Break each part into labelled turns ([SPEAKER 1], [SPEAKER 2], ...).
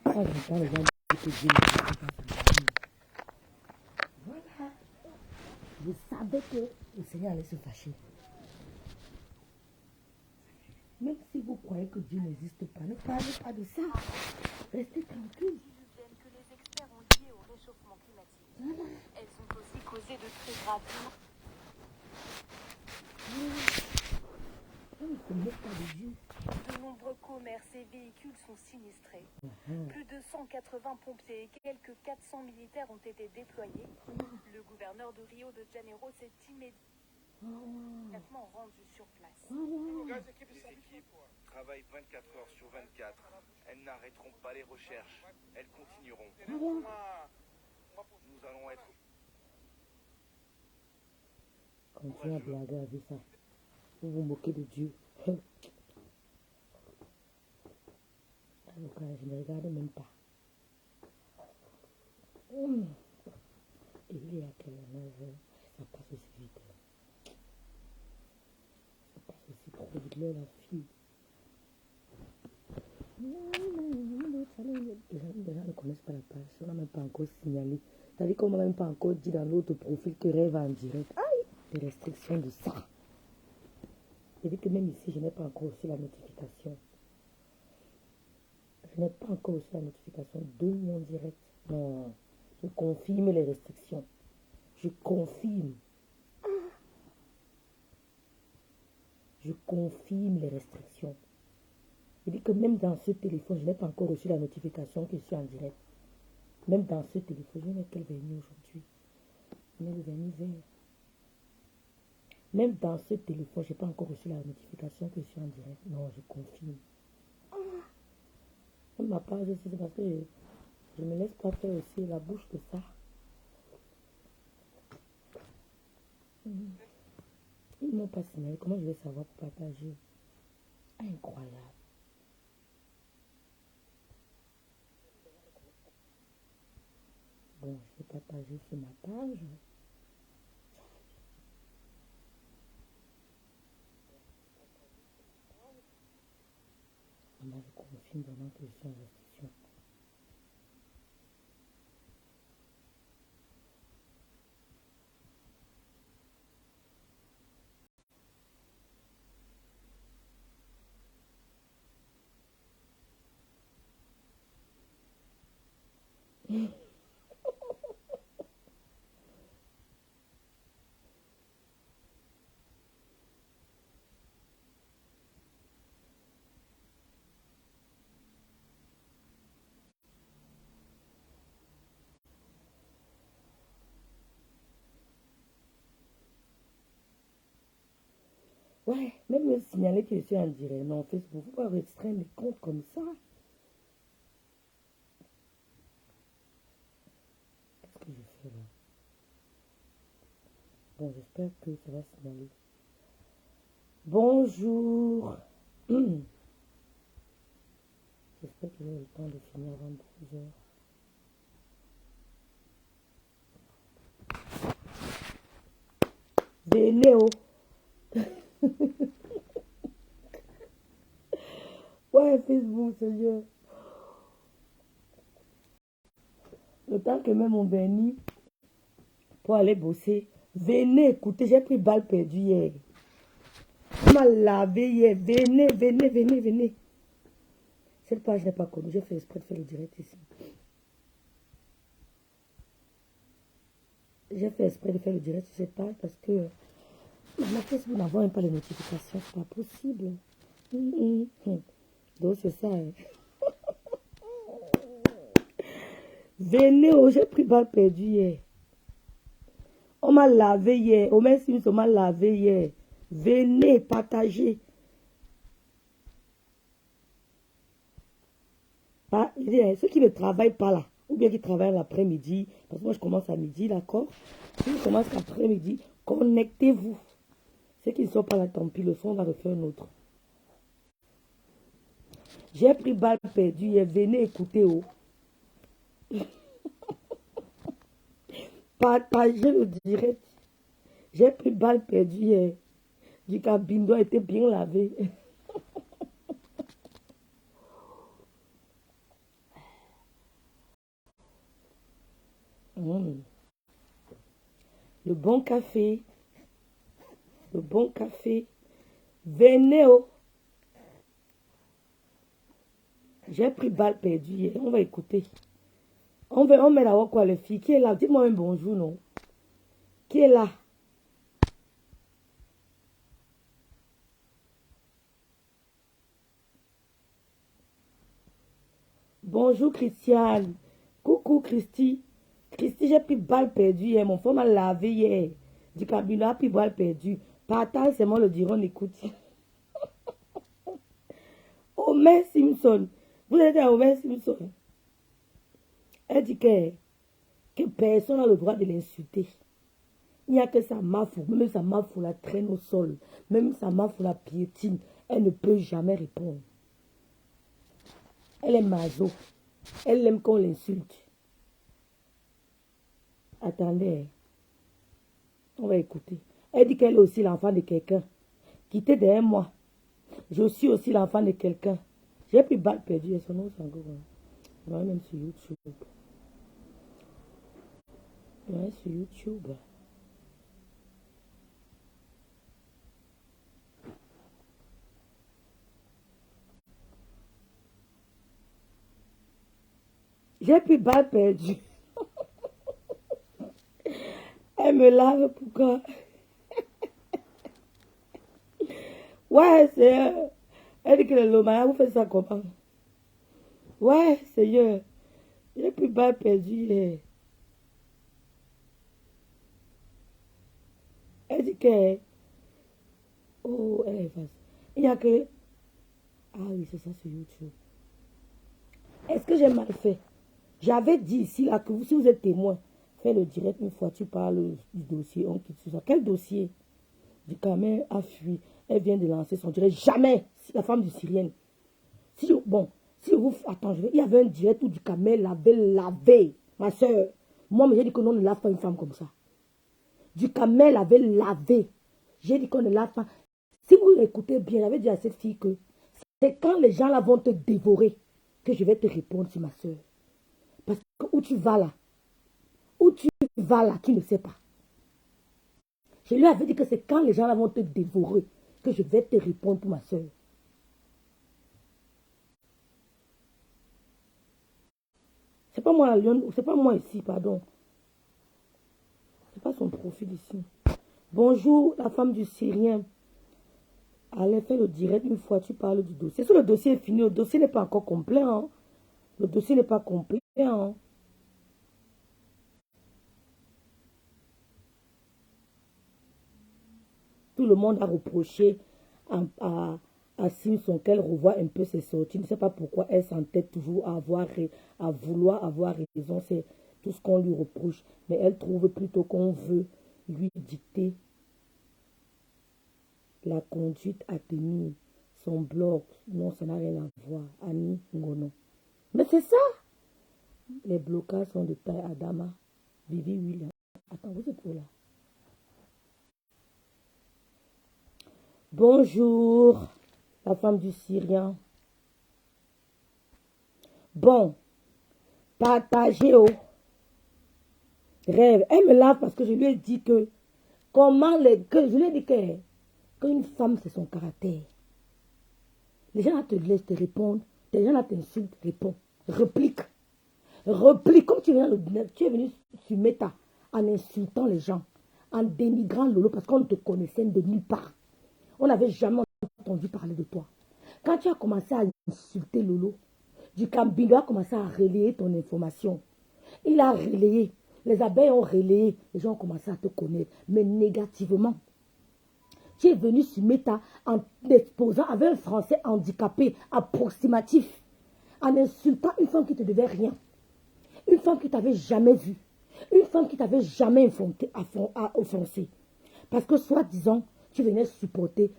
[SPEAKER 1] Quand j'entends les gens dire que Dieu n'existe pas, ça me dit, voilà. Je savais que le Seigneur allait se fâcher. Même si vous croyez que Dieu n'existe pas, ne parlez pas de ça. Restez tranquille.
[SPEAKER 2] Que les experts ont lié au réchauffement climatique.
[SPEAKER 1] Voilà.
[SPEAKER 2] Elles ont aussi causé de très graves.
[SPEAKER 1] On ne connaît pas de Dieu.
[SPEAKER 2] De nombreux commerces et véhicules sont sinistrés. Plus de 180 pompiers et quelques 400 militaires ont été déployés. Le gouverneur de Rio de Janeiro s'est immédiatement rendu sur place.
[SPEAKER 3] Les équipes travaillent 24 heures sur 24. Elles n'arrêteront pas les recherches. Elles continueront. Nous allons être...
[SPEAKER 1] Continuez à blaguer avec ça. Vous vous moquez de Dieu. Alors, je ne regarde même pas. Et il y a quelle heure? Ça passe aussi vite. Ça passe aussi trop vite. Là, la fille. Les gens ne connaissent pas la page. On n'a même pas encore signalé. C'est-à-dire qu'on n'a même pas encore dit dans l'autre profil que rêve en direct. Aïe! Des restrictions de ça. C'est-à-dire que même ici, je n'ai pas encore reçu la notification. Je n'ai pas encore reçu la notification de mon direct. Non. Je confirme les restrictions. Je confirme. Je confirme les restrictions. Je dis que même dans ce téléphone, je n'ai pas encore reçu la notification que je suis en direct. Même dans ce téléphone, je n'ai quel vernis aujourd'hui. Je n'ai le vernis vert. Même dans ce téléphone, je n'ai pas encore reçu la notification que je suis en direct. Non, je confirme. Même ma page aussi, c'est parce que je ne me laisse pas faire aussi la bouche de ça. Ils ne m'ont pas signalé. Comment je vais savoir pour partager? Incroyable. Bon, je vais partager sur ma page. Là, je confirme vraiment que je suis en restriction. Ouais, même me signaler que je suis en direct. Non, Facebook, il ne faut pas restreindre les comptes comme ça. Qu'est-ce que je fais là? Bon, j'espère que ça va signaler. Bonjour. J'espère que j'ai le temps de finir avant 12 heures. Venez, oh. Ouais, Facebook, Seigneur. Le temps que même mon vernis pour aller bosser. Venez, écoutez, j'ai pris balle perdue hier. On m'a lavé hier. Venez, venez, venez, venez. Cette page n'est pas connue. J'ai fait exprès de faire le direct ici. J'ai fait exprès de faire le direct sur cette page parce que ma Facebook n'envoie même pas les notifications. C'est pas possible. Donc c'est ça. Hein. Venez, oh, j'ai pris balle perdue hier. On m'a lavé hier. Au même si on m'a lavé hier. Venez, partagez. Pas, ceux qui ne travaillent pas là, ou bien qui travaillent l'après-midi, parce que moi je commence à midi, d'accord? Ceux qui commencent l'après-midi, connectez-vous. Ceux qui ne sont pas là, tant pis, le son va refaire un autre. J'ai pris balle perdue hier. Venez écouter, oh. Partagez le direct. J'ai pris balle perdue hier. Du cabindo a été bien lavé. Mm. Le bon café. Le bon café. Venez, oh. J'ai pris balle perdue hier. On va écouter. On met d'abord quoi, les filles? Qui est là? Dites-moi un bonjour, non? Qui est là? Bonjour, Christiane. Coucou, Christy. Christy, j'ai pris balle perdue hier. Mon frère m'a lavé hier. Du cabinet a pris balle perdue. Partage, c'est moi le dire, on écoute. Homer Simpson. Vous êtes à Homer Simpson. Elle dit que personne n'a le droit de l'insulter. Il n'y a que sa mafou. Même sa mafou la traîne au sol. Même sa mafou la piétine. Elle ne peut jamais répondre. Elle est maso. Elle aime qu'on l'insulte. Attendez. On va écouter. Elle dit qu'elle est aussi l'enfant de quelqu'un. Quittez derrière moi. Je suis aussi l'enfant de quelqu'un. J'ai pris balle perdue. Et son nom, c'est encore. Je vais même sur YouTube. Ouais, sur YouTube. J'ai pris balle perdue. Elle me lave, pourquoi? Ouais, c'est... Elle dit que le Lomaya, vous faites ça comment? Ouais, Seigneur. J'ai pris balle perdue hier. Elle dit que... Oh, elle est facile. Il n'y a que... Ah oui, c'est ça sur YouTube. Est-ce que j'ai mal fait? J'avais dit ici, là, que vous, si vous êtes témoin, fais le direct une fois, tu parles du dossier, on quitte tout ça. Quel dossier? Du Kamel a fui. Elle vient de lancer son direct. Jamais, si la femme du Syrienne. Si, bon, si vous... Attends, il y avait un direct où du Kamel l'avait lavé. Ma soeur, moi, j'ai dit que non, on ne lave pas une femme comme ça. Du Kamel avait lavé. J'ai dit qu'on ne lave pas. Si vous écoutez bien, j'avais dit à cette fille que c'est quand les gens là vont te dévorer que je vais te répondre sur ma soeur. Parce que où tu vas là, tu ne sais pas. Je lui avais dit que c'est quand les gens là vont te dévorer que je vais te répondre pour ma soeur. C'est pas moi la lionne, c'est pas moi ici, pardon. C'est pas son profil ici. Bonjour, la femme du Syrien. Allez, fais le direct une fois, tu parles du dossier. Si le dossier est fini, le dossier n'est pas encore complet. Hein. Le dossier n'est pas complet. Hein. Tout le monde a reproché à Simpson qu'elle revoit un peu ses sorties. Je ne sais pas pourquoi elle s'entête toujours à vouloir avoir raison. C'est tout ce qu'on lui reproche. Mais elle trouve plutôt qu'on veut lui dicter la conduite à tenir. Son blog, non, ça n'a rien à voir. Annie Ngono. Mais c'est ça. Les blocages sont de taille Adama. Vivi William. Attends, vous êtes où là? Bonjour, la femme du Syrien. Bon, partagez au rêve. Elle me lave parce que je lui ai dit que je lui ai dit qu'une femme c'est son caractère. Les gens là te laissent te répondre, les gens là t'insultent, réponds, réplique. Réplique comme tu es venu sur Meta en insultant les gens, en dénigrant Lolo parce qu'on te connaissait de nulle part. On n'avait jamais entendu parler de toi. Quand tu as commencé à insulter Lolo, du Cambino a commencé à relayer ton information. Il a relayé. Les abeilles ont relayé. Les gens ont commencé à te connaître, mais négativement. Tu es venu sur Meta en exposant avec un français handicapé, approximatif, en insultant une femme qui ne te devait rien. Une femme qui ne t'avait jamais vue. Une femme qui ne t'avait jamais offensé. Parce que soi-disant, tu venais supporter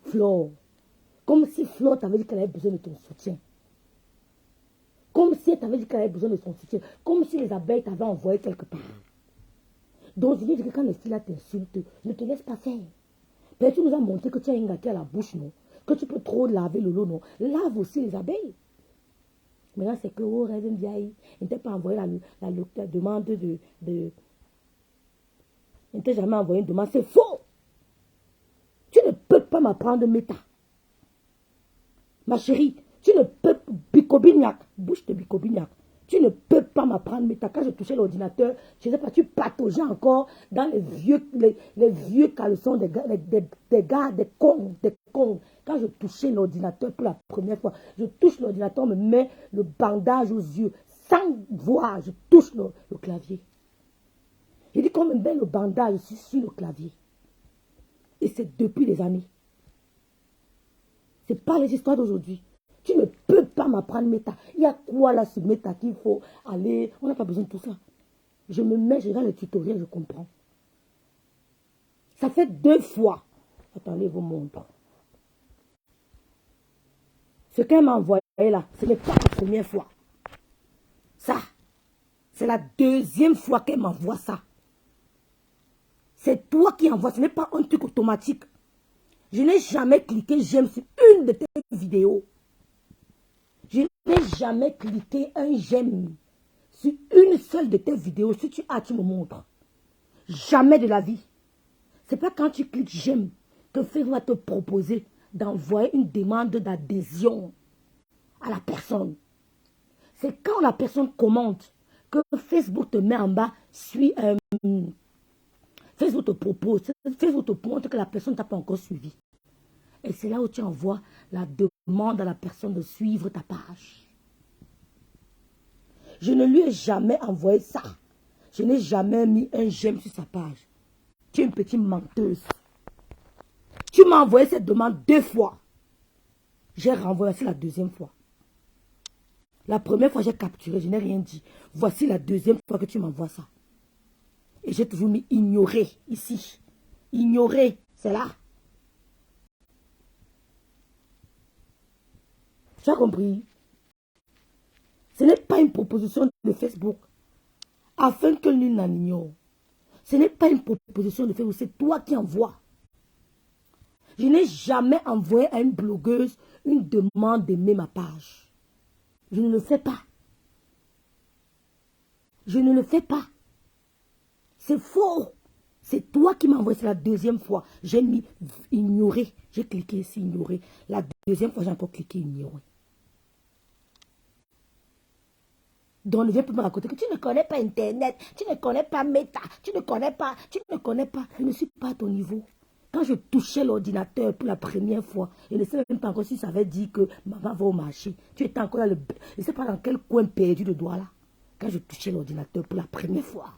[SPEAKER 1] Flore. Comme si Flore t'avait dit qu'elle avait besoin de ton soutien. Comme si elle t'avait dit qu'elle avait besoin de son soutien. Comme si les abeilles t'avaient envoyé quelque part. Donc je dis que quand les filles là t'insultent, ne te laisse pas faire. Mais tu nous as montré que tu as un gâteau à la bouche, non? Que tu peux trop laver le lot, non? Lave aussi les abeilles. Maintenant, c'est que oh, rêve vieille. Il ne t'a pas envoyé la demande de... Il ne t'a jamais envoyé une demande. C'est faux. Tu ne peux pas m'apprendre méta. Ma chérie, tu ne peux... Bicobignac, bouche de Bicobignac. Tu ne peux pas m'apprendre méta. Quand je touchais l'ordinateur, je ne sais pas, tu pataugeais encore dans les vieux caleçons des gars, des cons. Quand je touchais l'ordinateur pour la première fois, je touche l'ordinateur, on me met le bandage aux yeux. Sans voir, je touche le clavier. Je dis qu'on me met le bandage sur le clavier. Et c'est depuis des années. Ce n'est pas les histoires d'aujourd'hui. Tu ne peux pas m'apprendre méta. Il y a quoi là sur méta qu'il faut aller? On n'a pas besoin de tout ça. Je me mets, je regarde le tutoriel, je comprends. Ça fait 2 fois. Attendez, je vous montre. Ce qu'elle m'a envoyé là, ce n'est pas la première fois. Ça, c'est la 2e fois qu'elle m'envoie ça. C'est toi qui envoies, ce n'est pas un truc automatique. Je n'ai jamais cliqué j'aime sur une de tes vidéos. Je n'ai jamais cliqué un j'aime sur une seule de tes vidéos. Si tu as, tu me montres. Jamais de la vie. Ce n'est pas quand tu cliques j'aime que Facebook va te proposer d'envoyer une demande d'adhésion à la personne. C'est quand la personne commente que Facebook te met en bas, Facebook te propose, Facebook te montre que la personne ne t'a pas encore suivi. Et c'est là où tu envoies la demande à la personne de suivre ta page. Je ne lui ai jamais envoyé ça. Je n'ai jamais mis un j'aime sur sa page. Tu es une petite menteuse. Tu m'as envoyé cette demande 2 fois. J'ai renvoyé, c'est la 2e fois. La première fois, j'ai capturé, je n'ai rien dit. Voici la 2e fois que tu m'envoies ça. Et j'ai toujours mis ignorer ici. Ignorer, c'est là. Tu as compris? Ce n'est pas une proposition de Facebook. Afin que nul n'en ignore. Ce n'est pas une proposition de Facebook, c'est toi qui envoies. Je n'ai jamais envoyé à une blogueuse une demande d'aimer ma page. Je ne le fais pas. Je ne le fais pas. C'est faux. C'est toi qui m'as envoyé, c'est la 2e fois. J'ai mis ignorer. J'ai cliqué ici, ignorer. La 2e fois, j'ai encore cliqué ignorer. Donc, ne viens pas me raconter que tu ne connais pas Internet, tu ne connais pas Meta, tu ne connais pas. Je ne suis pas à ton niveau. Quand je touchais l'ordinateur pour la première fois, je ne sais même pas encore si ça avait dit que maman va au marché. Tu étais encore là, je ne sais pas dans quel coin perdu de doigt là. Quand je touchais l'ordinateur pour la première fois.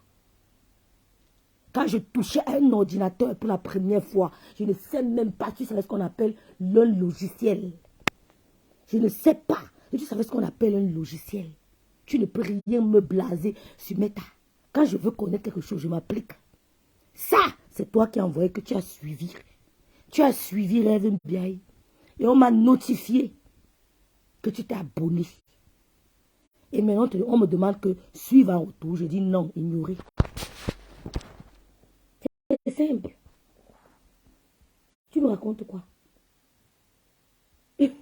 [SPEAKER 1] Quand je touchais un ordinateur pour la première fois, je ne sais même pas si tu savais ce qu'on appelle le logiciel. Je ne sais pas si tu savais ce qu'on appelle un logiciel. Tu ne peux rien me blaser sur Meta. Quand je veux connaître quelque chose, je m'applique. Ça, c'est toi qui as envoyé que tu as suivi. Tu as suivi Rêve Mbiaye. Et on m'a notifié que tu t'es abonné. Et maintenant, on me demande que suive en retour. Je dis non, ignorer. C'est simple. Tu me racontes quoi? Tu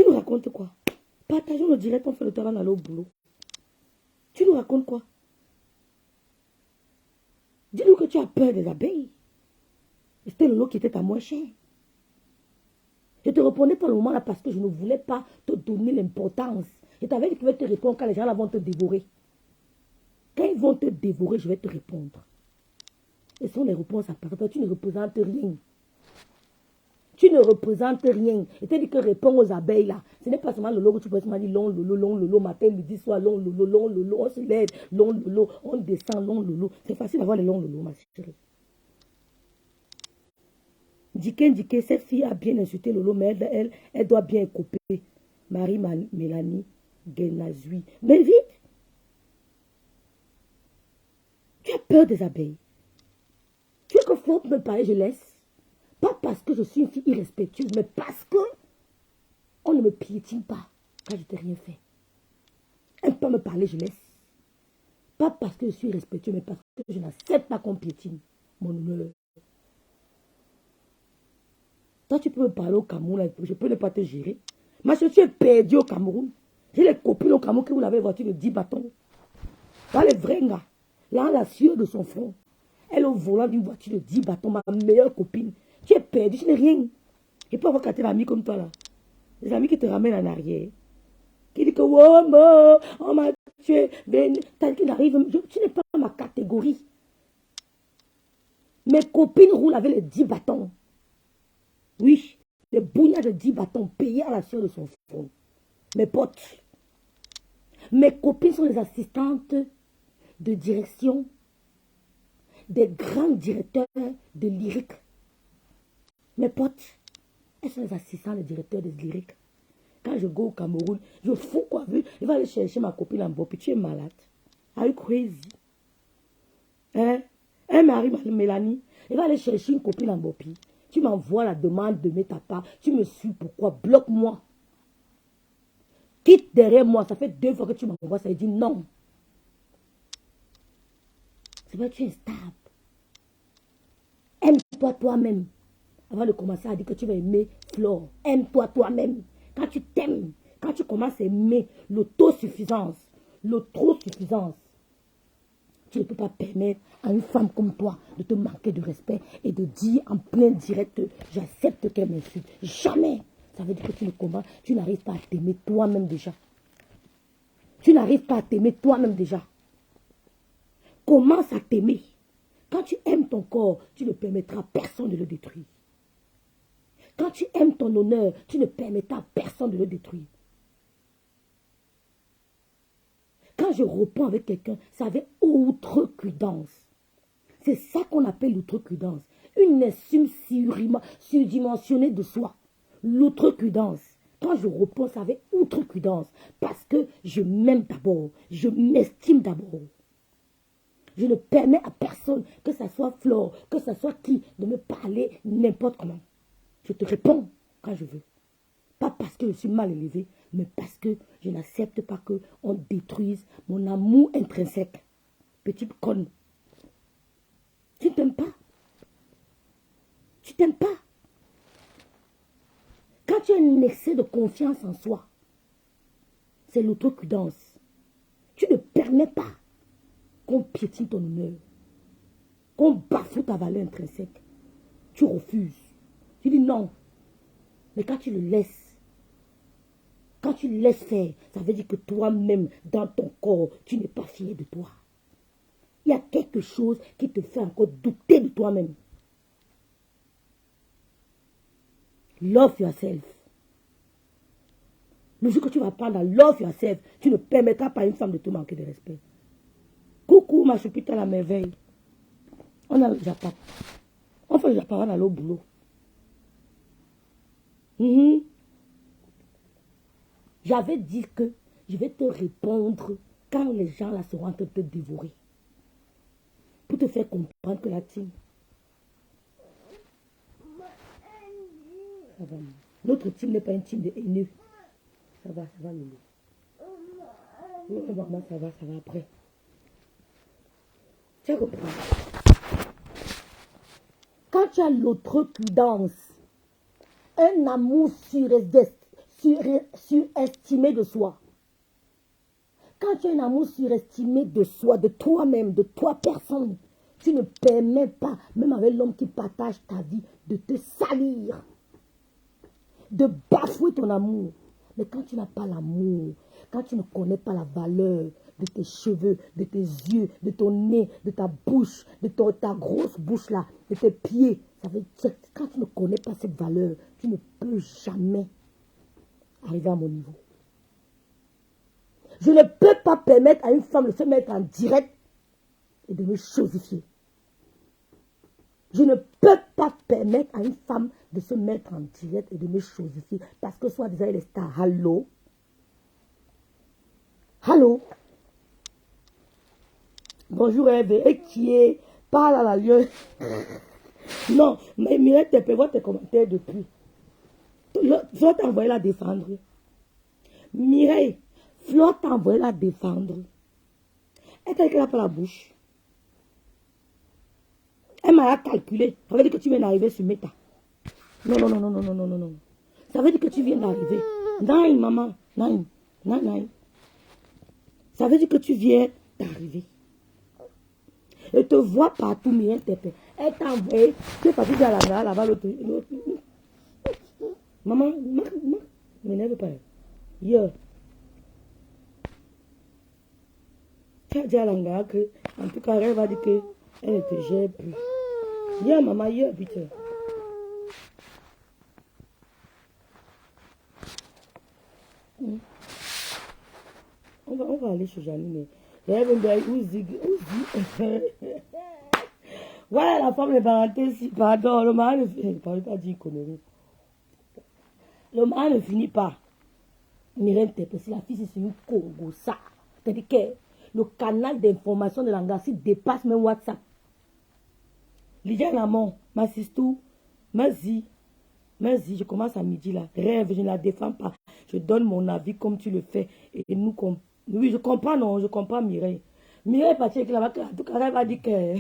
[SPEAKER 1] nous racontes quoi? Partageons le direct, on fait le travail d'aller au boulot. Tu nous racontes quoi? Dis-nous que tu as peur des abeilles. C'était le lot qui était à moins cher. Je te répondais pas le moment là parce que je ne voulais pas te donner l'importance. Je t'avais dit que je vais te répondre quand les gens là vont te dévorer. Quand ils vont te dévorer, je vais te répondre. Et ce sont les réponses à part. Tu ne représentes rien. Tu ne représentes rien. Et tu dis que réponds aux abeilles là. Ce n'est pas seulement le lot que tu peux dire long lolo, matin, midi, soir, long lolo, on se lève, long lolo, on descend, long lolo. C'est facile d'avoir les longs lolo, ma chérie. Diké, cette fille a bien insulté Lolo, mais elle doit bien couper. Marie-Mélanie Guénazui. Mais vite! Tu as peur des abeilles. Tu veux que faut me parler, je laisse. Pas parce que je suis une fille irrespectueuse, mais parce que on ne me piétine pas quand je t'ai rien fait. Elle peut me parler, je laisse. Pas parce que je suis irrespectueuse, mais parce que je n'accepte pas qu'on piétine mon honneur. Toi, tu peux me parler au Cameroun, je peux ne pas te gérer. Ma chérie, tu es perdu au Cameroun. J'ai les copines au Cameroun qui roulent avec une voiture de 10 bâtons. Dans les vrais gars, là, la sueur de son front. Elle est au volant d'une voiture de 10 bâtons, ma meilleure copine. Tu es perdu, tu n'es rien. Et pas avoir quatre amis comme toi là. Les amis qui te ramènent en arrière. Qui disent que, oh, bon, on m'a tué. T'as dit qu'il arrive. Tu n'es pas dans ma catégorie. Mes copines roulent avec les 10 bâtons. Oui, les bougnats de 10 bâtons payés à la sueur de son front. Mes potes. Mes copines sont les assistantes de direction des grands directeurs de lyrique. Mes potes, elles sont les assistants des directeurs de lyrique. Quand je go au Cameroun, je fous quoi, vu? Il va aller chercher ma copine en Bopi. Tu es malade. Are you crazy? Hein? Un mari, Mélanie, il va aller chercher une copine en Bopi. Tu m'envoies la demande de mettre ta part. Tu me suis, pourquoi? Bloque-moi. Quitte derrière moi. Ça fait 2 fois que tu m'envoies ça. Il dit non. C'est vrai que tu es instable. Aime-toi toi-même. Avant de commencer à dire que tu vas aimer Flore. Aime-toi toi-même. Quand tu t'aimes, quand tu commences à aimer l'autosuffisance, l'autosuffisance, tu ne peux pas permettre à une femme comme toi de te manquer de respect et de dire en plein direct, j'accepte qu'elle m'insulte. Jamais. Ça veut dire que tu ne comprends, tu n'arrives pas à t'aimer toi-même déjà. Tu n'arrives pas à t'aimer toi-même déjà. Commence à t'aimer. Quand tu aimes ton corps, tu ne permettras à personne de le détruire. Quand tu aimes ton honneur, tu ne permettras à personne de le détruire. Quand je reprends avec quelqu'un, c'est avec outrecuidance. C'est ça qu'on appelle l'outrecuidance. Une estime surdimensionnée de soi. L'outrecuidance. Quand je reprends, c'est avec outrecuidance. Parce que je m'aime d'abord. Je m'estime d'abord. Je ne permets à personne, que ce soit Flore, que ce soit qui, de me parler n'importe comment. Je te réponds quand je veux. Pas parce que je suis mal élevé, mais parce que je n'accepte pas qu'on détruise mon amour intrinsèque. Petite conne. Tu ne t'aimes pas. Tu t'aimes pas. Quand tu as un excès de confiance en soi, c'est l'outrecuidance. Tu ne permets pas qu'on piétine ton honneur, qu'on bafoue ta valeur intrinsèque. Tu refuses. Tu dis non. Mais quand tu le laisses, quand tu le laisses faire, ça veut dire que toi-même, dans ton corps, tu n'es pas fier de toi. Il y a quelque chose qui te fait encore douter de toi-même. Love yourself. Le jour que tu vas apprendre à love yourself, tu ne permettras pas à une femme de te manquer de respect. Coucou, ma choupite à la merveille. On a le Japon. On fait le Japon, on a au boulot. J'avais dit que je vais te répondre quand les gens là seront en train de te dévorer. Pour te faire comprendre que la team. Ça va. Notre team n'est pas une team de haineux. Ça va, Lolo. Oui, maman, ça va après. Tu as compris? Quand tu as l'outrecuidance, un amour surestimé de soi. Quand tu as un amour surestimé de soi, de toi-même, de toi personne, tu ne permets pas, même avec l'homme qui partage ta vie, de te salir, de bafouer ton amour. Mais quand tu n'as pas l'amour, quand tu ne connais pas la valeur de tes cheveux, de tes yeux, de ton nez, de ta bouche, de ta grosse bouche là, de tes pieds, ça veut dire, quand tu ne connais pas cette valeur, tu ne peux jamais arriver à mon niveau. Je ne peux pas permettre à une femme de se mettre en direct et de me chosifier. Je ne peux pas permettre à une femme de se mettre en direct et de me chosifier parce que soi-disant elle est star. Allô? Allô? Bonjour Eve, et qui est? Parle à la lieu. Non, mais Mireille, tu peux voir tes commentaires depuis. Flore t'a envoyé la défendre. Mireille, Flore t'a envoyé la défendre. Elle t'a dit qu'elle n'a pas la bouche. Elle m'a calculé. Ça veut dire que tu viens d'arriver sur Meta. Non. Ça veut dire que tu viens d'arriver. Nine, maman. Nine. Nine, nine. Ça veut dire que tu viens d'arriver. Elle te voit partout, mais elle t'a envoyé. Tu es parti à la gare, là-bas, l'autre. Maman, ne m'énerve pas. Hier. Tu as dit à l'angara que, en tout cas, elle va dire qu'elle ne te gère plus. Hier, maman, hier, putain. On va aller chez Janine. Ouais, la femme est parentée, pardon, le mari ne finit pas, pas dire connerie. Le mari ne finit pas. Myrène Tepé, si la fille c'est sur une Congo, ça. C'est-à-dire que le canal d'information de l'Angassi dépasse même WhatsApp. Lydia Lamont, ma sister, vas-y, je commence à midi là. Rêve, je ne la défends pas. Je donne mon avis comme tu le fais. Et nous, oui, je comprends, non, je comprends Mireille. Mireille est partie avec la vague, en tout cas, elle va dire que.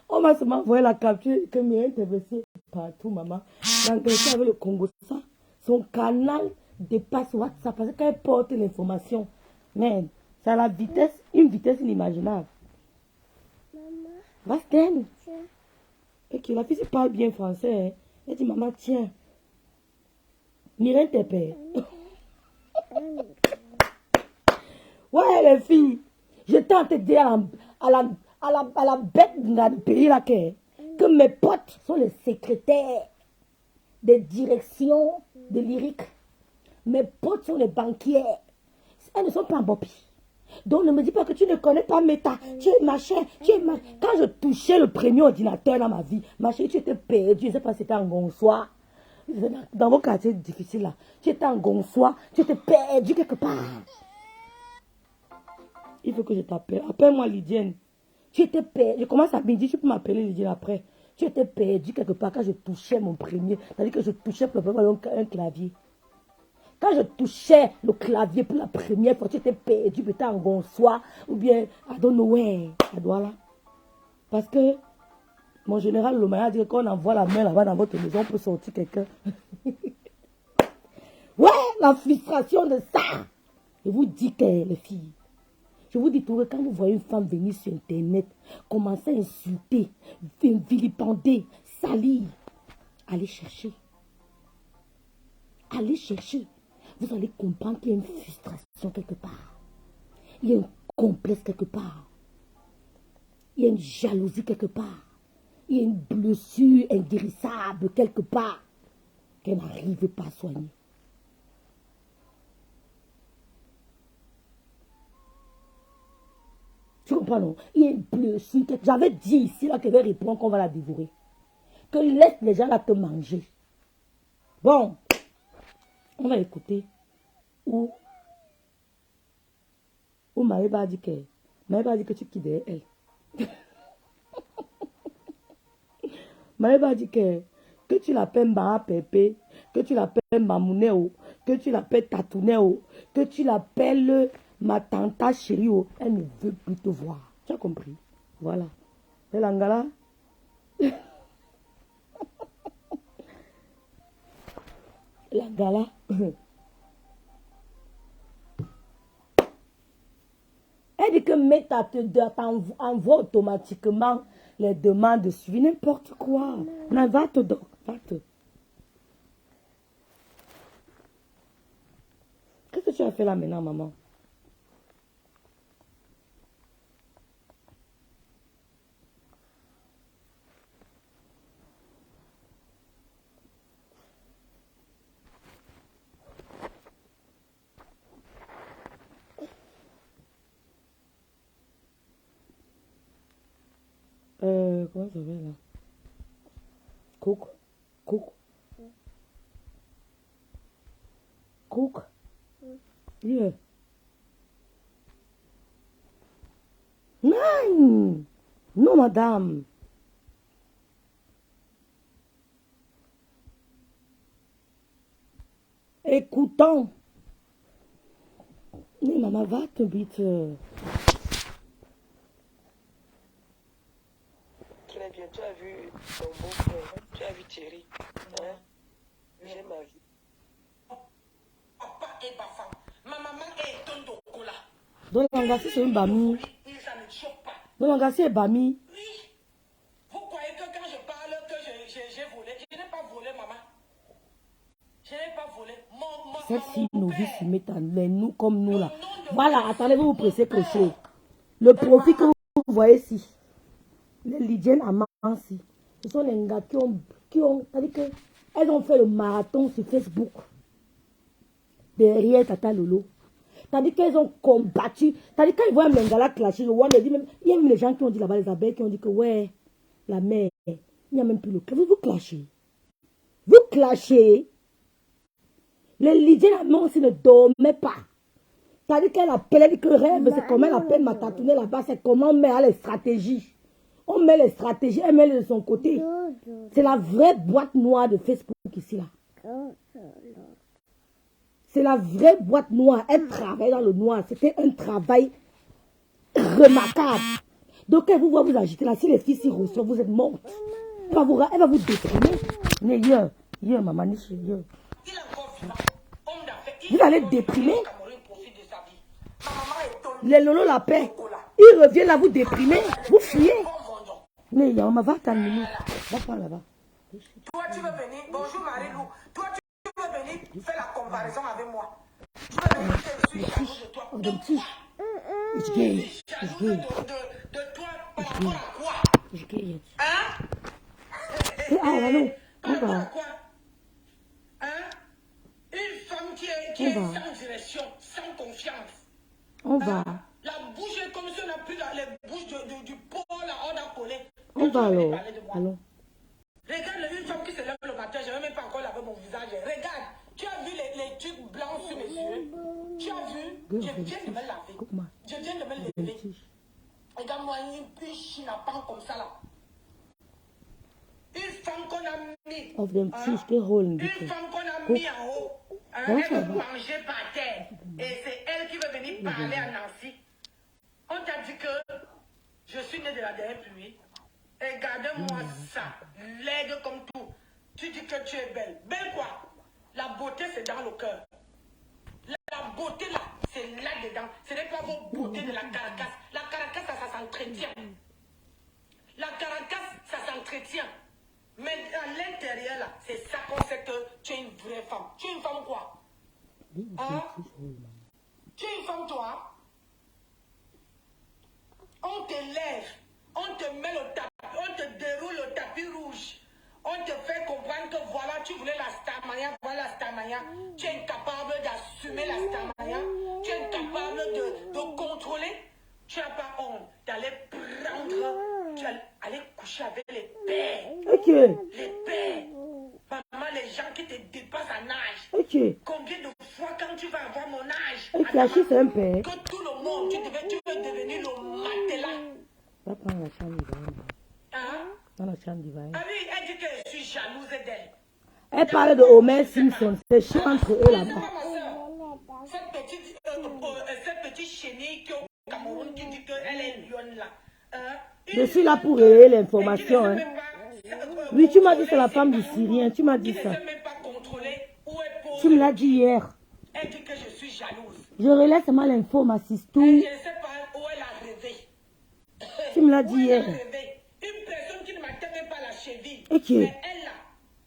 [SPEAKER 1] On m'a seulement envoyé la capture que Mireille était blessée partout, maman. L'Angassi avec le Congo, ça. Son canal dépasse WhatsApp parce qu'elle porte l'information. Mais c'est à la vitesse, une vitesse inimaginable. Maman. Va-t'en. Et que la fille parle bien français. Hein. Elle dit, maman, tiens. Mireille tes pères. Ouais, les filles. Je tente de dire à la bête du pays là que mes potes sont les secrétaires des directions de lyrique. Mes potes sont les banquières. Elles ne sont pas en Bobby. Donc ne me dis pas que tu ne connais pas Meta. Tu es machin. Quand je touchais le premier ordinateur dans ma vie, machin, tu étais perdu. Je ne sais pas si c'était en Gonsoir. Dans vos quartiers difficiles là. Tu étais en Gonsoir. Tu étais perdu quelque part. Il faut que je t'appelle. Appelle-moi Lydienne. Tu étais perdu. Je commence à midi. Tu peux m'appeler Lydienne après. Tu étais perdu quelque part quand je touchais mon premier. C'est-à-dire que je touchais probablement un clavier. Quand je touchais le clavier pour la première fois, tu étais perdu, peut-être en Gonsoir, ou bien I don't know where, à Douala. Parce que mon général Lomaya a dit qu'on envoie la main là-bas dans votre maison pour sortir quelqu'un. Ouais, la frustration de ça. Je vous dis que les filles, je vous dis tout, quand vous voyez une femme venir sur Internet, commencer à insulter, vilipender, salir, allez chercher. Allez chercher. Vous allez comprendre qu'il y a une frustration quelque part. Il y a un complexe quelque part. Il y a une jalousie quelque part. Il y a une blessure inguérissable quelque part qu'elle n'arrive pas à soigner. Tu comprends, non? Il y a une blessure. J'avais dit ici là qu'elle va répondre qu'on va la dévorer. Que laisse les gens là te manger. Bon. On va écouter où Maëva a dit que tu quittes elle. Maëva a dit que tu l'appelles Maa Pépé, que tu l'appelles Mamounéo, que tu l'appelles Tatounéo, que tu l'appelles ma tante chérie, elle ne veut plus te voir. Tu as compris? Voilà. Et l'Angala? L'Angala? Elle dit que Meta t'envoie automatiquement les demandes de suivi, n'importe quoi. Non, va-te donc, va-te. Qu'est-ce que tu as fait là maintenant, maman? Comment ça s'appelle là? Cook. Yeah. Non. Non, madame. Écoutons. Mais maman, va te vite.
[SPEAKER 4] Très bien, tu as vu ton beau-frère, tu as vu Thierry. Hein? J'ai ma vie. Papa et ma femme. Ma maman est Tondo Kola.
[SPEAKER 1] Donc, l'engagé, c'est une bamie.
[SPEAKER 4] Ça ne choque pas.
[SPEAKER 1] Donc, l'engagé est bamie.
[SPEAKER 4] Oui. Vous croyez que quand je parle que j'ai volé, je n'ai pas volé, maman. Je n'ai pas volé.
[SPEAKER 1] Cette fille novice se met en l'air, nous comme nous là. Voilà, attendez, vous pressez crochet. Le profit que vous voyez ici, les Lydiennes à Mansi, ce sont les gars qui ont c'est-à-dire que elles ont fait le marathon sur Facebook. Derrière Tata Lolo. C'est-à-dire qu'elles ont combattu. C'est-à-dire quand ils voient Mengala clasher, il y a même les gens qui ont dit là-bas, les abeilles, qui ont dit que ouais, la mère, il n'y a même plus le clash. Vous clashez. Vous clashez. Les Lydiennes à Mansi ne dormaient pas. C'est-à-dire qu'elle appelle, elle dit que rêve, c'est comment elle appelle ma tatouée là-bas, c'est comment on met les stratégies. On met les stratégies, elle met de son côté. C'est la vraie boîte noire de Facebook ici là. C'est la vraie boîte noire. Elle travaille dans le noir. C'était un travail remarquable. Donc elle vous voit vous agiter là. Si les filles s'y reçoivent, vous êtes mortes. Elle va vous déprimer. Mais maman, vous allez déprimer. Les lolos la paix. Ils reviennent là, vous déprimer. Vous fuyez. Mais on va calmer. Va prendre là-bas.
[SPEAKER 4] Toi, tu veux venir. Bonjour Marie-Lou. Toi, tu veux venir faire la comparaison avec moi. Tu veux venir que je suis jaloux de toi. De quoi? Je suis jaloux de toi par rapport à quoi? Hein? Par rapport à quoi? Hein? Une femme qui est sans direction, sans confiance.
[SPEAKER 1] On va.
[SPEAKER 4] La bouche est comme si on n'a plus les bouches du pot là, on a collé.
[SPEAKER 1] On va alors. Allons.
[SPEAKER 4] Regarde une femme qui se lève le matin, je ne vais même pas encore laver mon visage. Regarde, tu as vu les trucs blancs sur mes yeux? Tu as vu? Je viens de me laver. Je viens de me lever. Regarde-moi une chinapan comme ça là. Une femme qu'on a mis. Une femme qu'on a mis en haut. Elle veut manger par terre. Et c'est elle qui veut venir parler à Nancy. On t'a dit que je suis née de la dernière pluie. Regardez-moi ça, laide comme tout. Tu dis que tu es belle. Belle quoi? La beauté, c'est dans le cœur. La beauté là, c'est là-dedans. Ce n'est pas vos beautés de la caracasse. La caracasse, ça s'entretient. La caracasse, ça s'entretient. Mais à l'intérieur là, c'est ça qu'on sait que tu es une vraie femme. Tu es une femme quoi? Hein? Tu es une femme toi? On te lève, on te met le tapis, on te déroule le tapis rouge. On te fait comprendre que voilà, tu voulais la Starmania, voilà la Starmania. Tu es incapable d'assumer la Starmania. Tu es incapable de contrôler. Tu n'as pas honte d'aller prendre, tu vas aller coucher avec les pères. Les pères. Maman, les gens qui te dépassent en âge. Combien de fois quand tu vas avoir mon âge,
[SPEAKER 1] c'est un père.
[SPEAKER 4] que tout le monde, tu veux devenir le matelas.
[SPEAKER 1] Va prendre la chambre divine.
[SPEAKER 4] Hein?
[SPEAKER 1] Dans la chambre divine.
[SPEAKER 4] Ah oui, elle dit que je suis jalouse d'elle.
[SPEAKER 1] Elle parle de Homer Simpson. C'est chiant entre eux là-bas.
[SPEAKER 4] Cette petite chenille qui est au Cameroun qui dit qu'elle est lionne là.
[SPEAKER 1] Je suis là pour relayer l'information. Hein. Oui, tu m'as dit que c'est la femme du Syrien. Tu m'as dit ça. Tu me l'as dit hier.
[SPEAKER 4] Elle dit que je suis jalouse.
[SPEAKER 1] Je relève seulement l'info, ma sistou.
[SPEAKER 4] Je ne sais pas où elle a rêvé.
[SPEAKER 1] Tu me l'as dit hier.
[SPEAKER 4] Une personne qui ne m'atteint même pas la cheville.
[SPEAKER 1] Mais
[SPEAKER 4] elle là,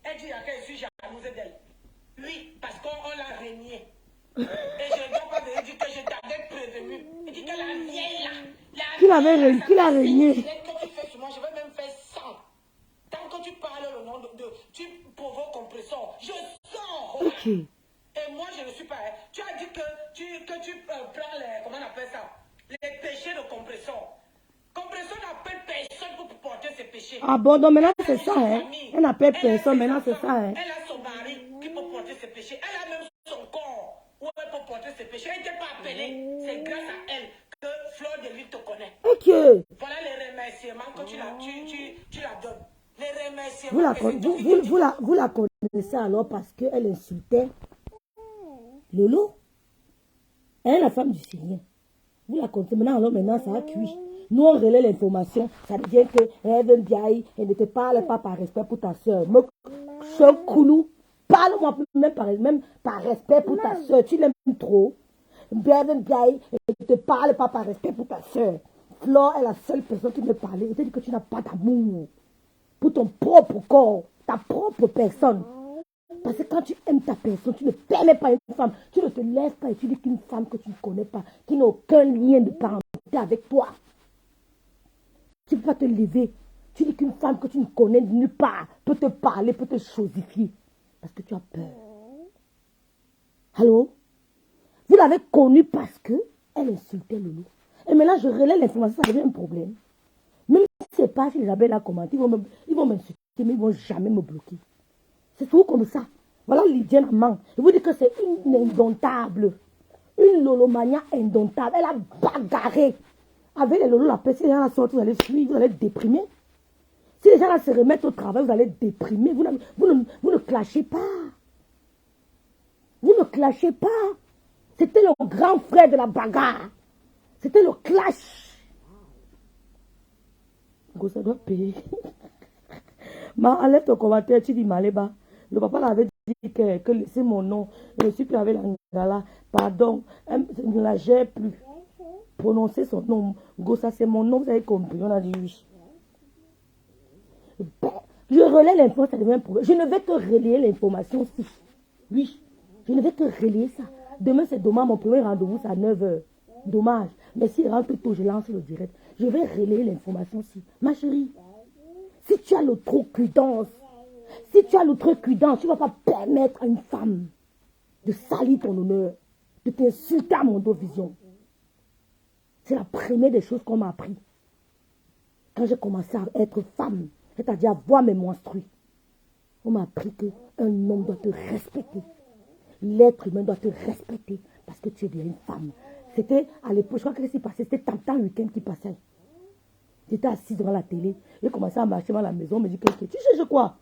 [SPEAKER 4] elle dit que je suis jalouse d'elle. Oui, parce qu'on l'a régné. Et je ne dois pas venir dire que je t'avais prévenu. Il dit que la vieille là.
[SPEAKER 1] Qui l'a régné?
[SPEAKER 4] Que tu fais sur moi, je vais même faire 100. Tant que tu parles le nom tu provoques compression. Je sors. Et moi, je ne suis pas. Tu as dit que tu prends les. Comment on appelle ça? Les péchés de compression. Compression n'appelle personne pour porter ses péchés.
[SPEAKER 1] Ah bon, donc maintenant c'est ça, hein? Elle n'appelle personne, maintenant c'est ça, hein?
[SPEAKER 4] Elle a son mari qui peut porter ses péchés. Elle a même son corps où elle peut porter ses péchés. Elle n'était pas appelée. C'est grâce à elle que Fleur de Lys te connaît. Voilà les remerciements que tu la donnes. Les remerciements.
[SPEAKER 1] Vous la connaissez alors parce qu'elle insultait Lolo. Elle est la femme du Syrien. Vous la connaissez maintenant ça a cuit. Nous on relaie l'information. Ça devient que elle veut bien, elle ne te parle pas par respect pour ta soeur. Chocoulou, Parle-moi même par respect pour ta soeur. Tu l'aimes trop. Bien, ne te parle pas par respect pour ta soeur. Flore est la seule personne qui me parlait. Elle te dit que tu n'as pas d'amour pour ton propre corps, ta propre personne. Parce que quand tu aimes ta personne, tu ne permets pas une femme. Tu ne te lèves pas et tu dis qu'une femme que tu ne connais pas, qui n'a aucun lien de parenté avec toi. Tu ne peux pas te lever. Tu dis qu'une femme que tu ne connais nulle part peut te parler, peut te chosifier. Parce que tu as peur. Allô? Vous l'avez connue parce qu'elle insultait Lolo. Et maintenant, je relais l'information, ça devient un problème. Même si ce n'est pas si les abeilles l'ont commenté, ils vont m'insulter, mais ils ne vont jamais me bloquer. C'est tout comme ça. Voilà Lydienne Amman. Je vous dis que c'est une indomptable. Une lolomania indomptable. Elle a bagarré. Avec les lolos, la paix, si les gens la sortent, vous allez fuir, vous allez déprimer. Si les gens là se remettent au travail, vous allez déprimer. Vous ne clashez pas. Vous ne clashez pas. C'était le grand frère de la bagarre. C'était le clash. Ça doit payer. Enlève ton commentaire, tu dis Maléba. Le papa l'avait dit que c'est mon nom. Je ne suis plus avec l'Angala. Pardon, je ne la gère plus. Prononcer son nom. Gossa, c'est mon nom, vous avez compris. On a dit oui. Je relais l'info, ça devient un problème. Je ne vais que relayer l'information si. Oui, je ne vais que relayer ça. Demain, c'est dommage, mon premier rendez-vous, c'est à 9h. Dommage. Mais s'il rentre tôt, je lance le direct. Je vais relayer l'information si. Ma chérie, si tu as l'outrecuidance, tu ne vas pas permettre à une femme de salir ton honneur, de t'insulter à mon dos vision. C'est la première des choses qu'on m'a appris. Quand j'ai commencé à être femme, c'est-à-dire à voir mes menstrues, on m'a appris qu'un homme doit te respecter. L'être humain doit te respecter parce que tu es bien une femme. C'était à l'époque, je crois que ce qui passait, c'était Tantan Week-end qui passait. J'étais assise devant la télé, j'ai commencé à marcher dans la maison, on me dit que tu cherches quoi?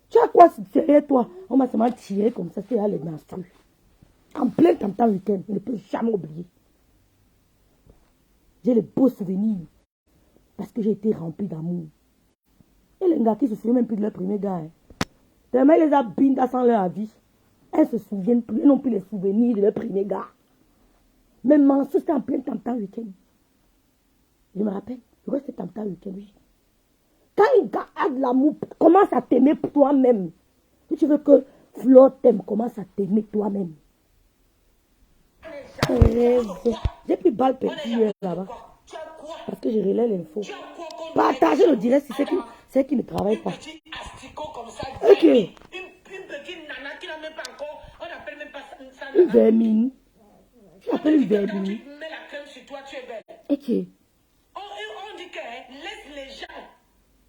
[SPEAKER 1] Tu as quoi derrière toi? On m'a seulement tiré comme ça, c'est les menstrues. En plein Tantan Week-end, je ne peux jamais oublier. J'ai les beaux souvenirs parce que j'ai été remplie d'amour. Et les gars qui se souviennent même plus de leur premier gars. Tellement ils les a bindas sans leur avis. Elles se souviennent plus, elles n'ont plus les souvenirs de leur premier gars. Même Mansour, c'était en plein Tantan Week-end. Je me rappelle, je crois que c'était Tantan Week-end, oui. Quand un gars a de l'amour, commence à t'aimer pour toi-même. Si tu veux que Flo t'aime, commence à t'aimer toi-même. J'ai pris balle perdue là-bas. Parce que je relais l'info. Partagez le direct si c'est qui ne travaille pas. Ok.
[SPEAKER 4] Une petite nana qui n'a même pas encore, on n'appelle même pas ça.
[SPEAKER 1] Une vermine. Tu appelles une vermine.
[SPEAKER 4] Quand tu mets la crème sur toi, tu es belle.
[SPEAKER 1] Ok.
[SPEAKER 4] On dit que laisse les gens,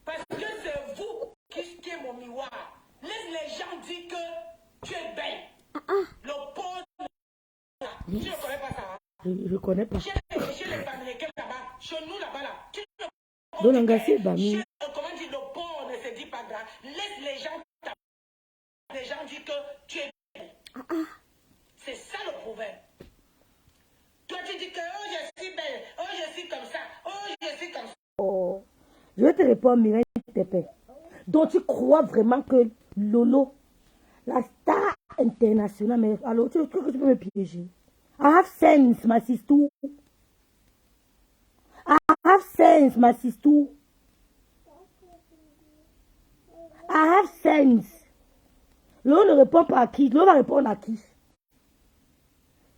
[SPEAKER 4] parce que c'est vous qui est mon miroir. Laisse les gens dire que tu es belle. Le pauvre, tu ne connais pas ça.
[SPEAKER 1] Je ne connais pas.
[SPEAKER 4] Chez les Bamilekens là-bas, chez nous là-bas, là.
[SPEAKER 1] Donc, l'engagé Bami.
[SPEAKER 4] Comment dire, le pauvre ne se dit pas grand. Laisse les gens taper. Les gens disent que tu es belle. C'est ça le proverbe. Toi, tu dis que oh, je suis belle, oh, je suis comme ça, oh, je suis comme ça.
[SPEAKER 1] Oh. Je vais te répondre, Mireille Tepé. Donc, tu crois vraiment que Lolo, la star internationale, mais alors, tu crois que tu peux me piéger? I have sense, ma sister. I have sense, ma sister. I have sense. Lolo ne répond pas à qui? Lolo va répondre à qui?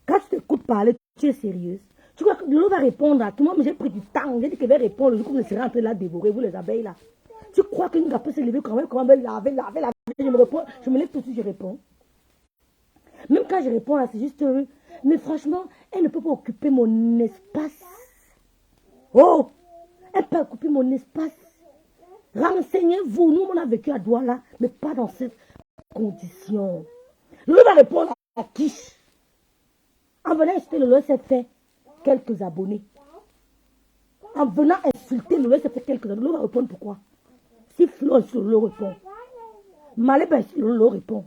[SPEAKER 1] Quand tu t'écoutes parler, tu es sérieuse. Tu crois que Lolo va répondre à tout le monde, mais j'ai pris du temps. J'ai dit qu'elle va répondre le jour où je serai en train de la dévorer, vous les abeilles là. Tu crois qu'une gars peut se lever quand même laver. Je me lève tout de suite, je réponds. Même quand je réponds là, c'est juste mais franchement, elle ne peut pas occuper mon espace. Oh, elle peut occuper mon espace. Renseignez-vous, nous on a vécu à Douala, mais pas dans cette condition. Lolo va répondre à qui? En venant insulter Lolo, s'est fait quelques abonnés. En venant insulter Lolo, s'est fait quelques abonnés. Lolo va répondre pourquoi? Si Flo sur Lolo répond. Maléba si Lolo répond.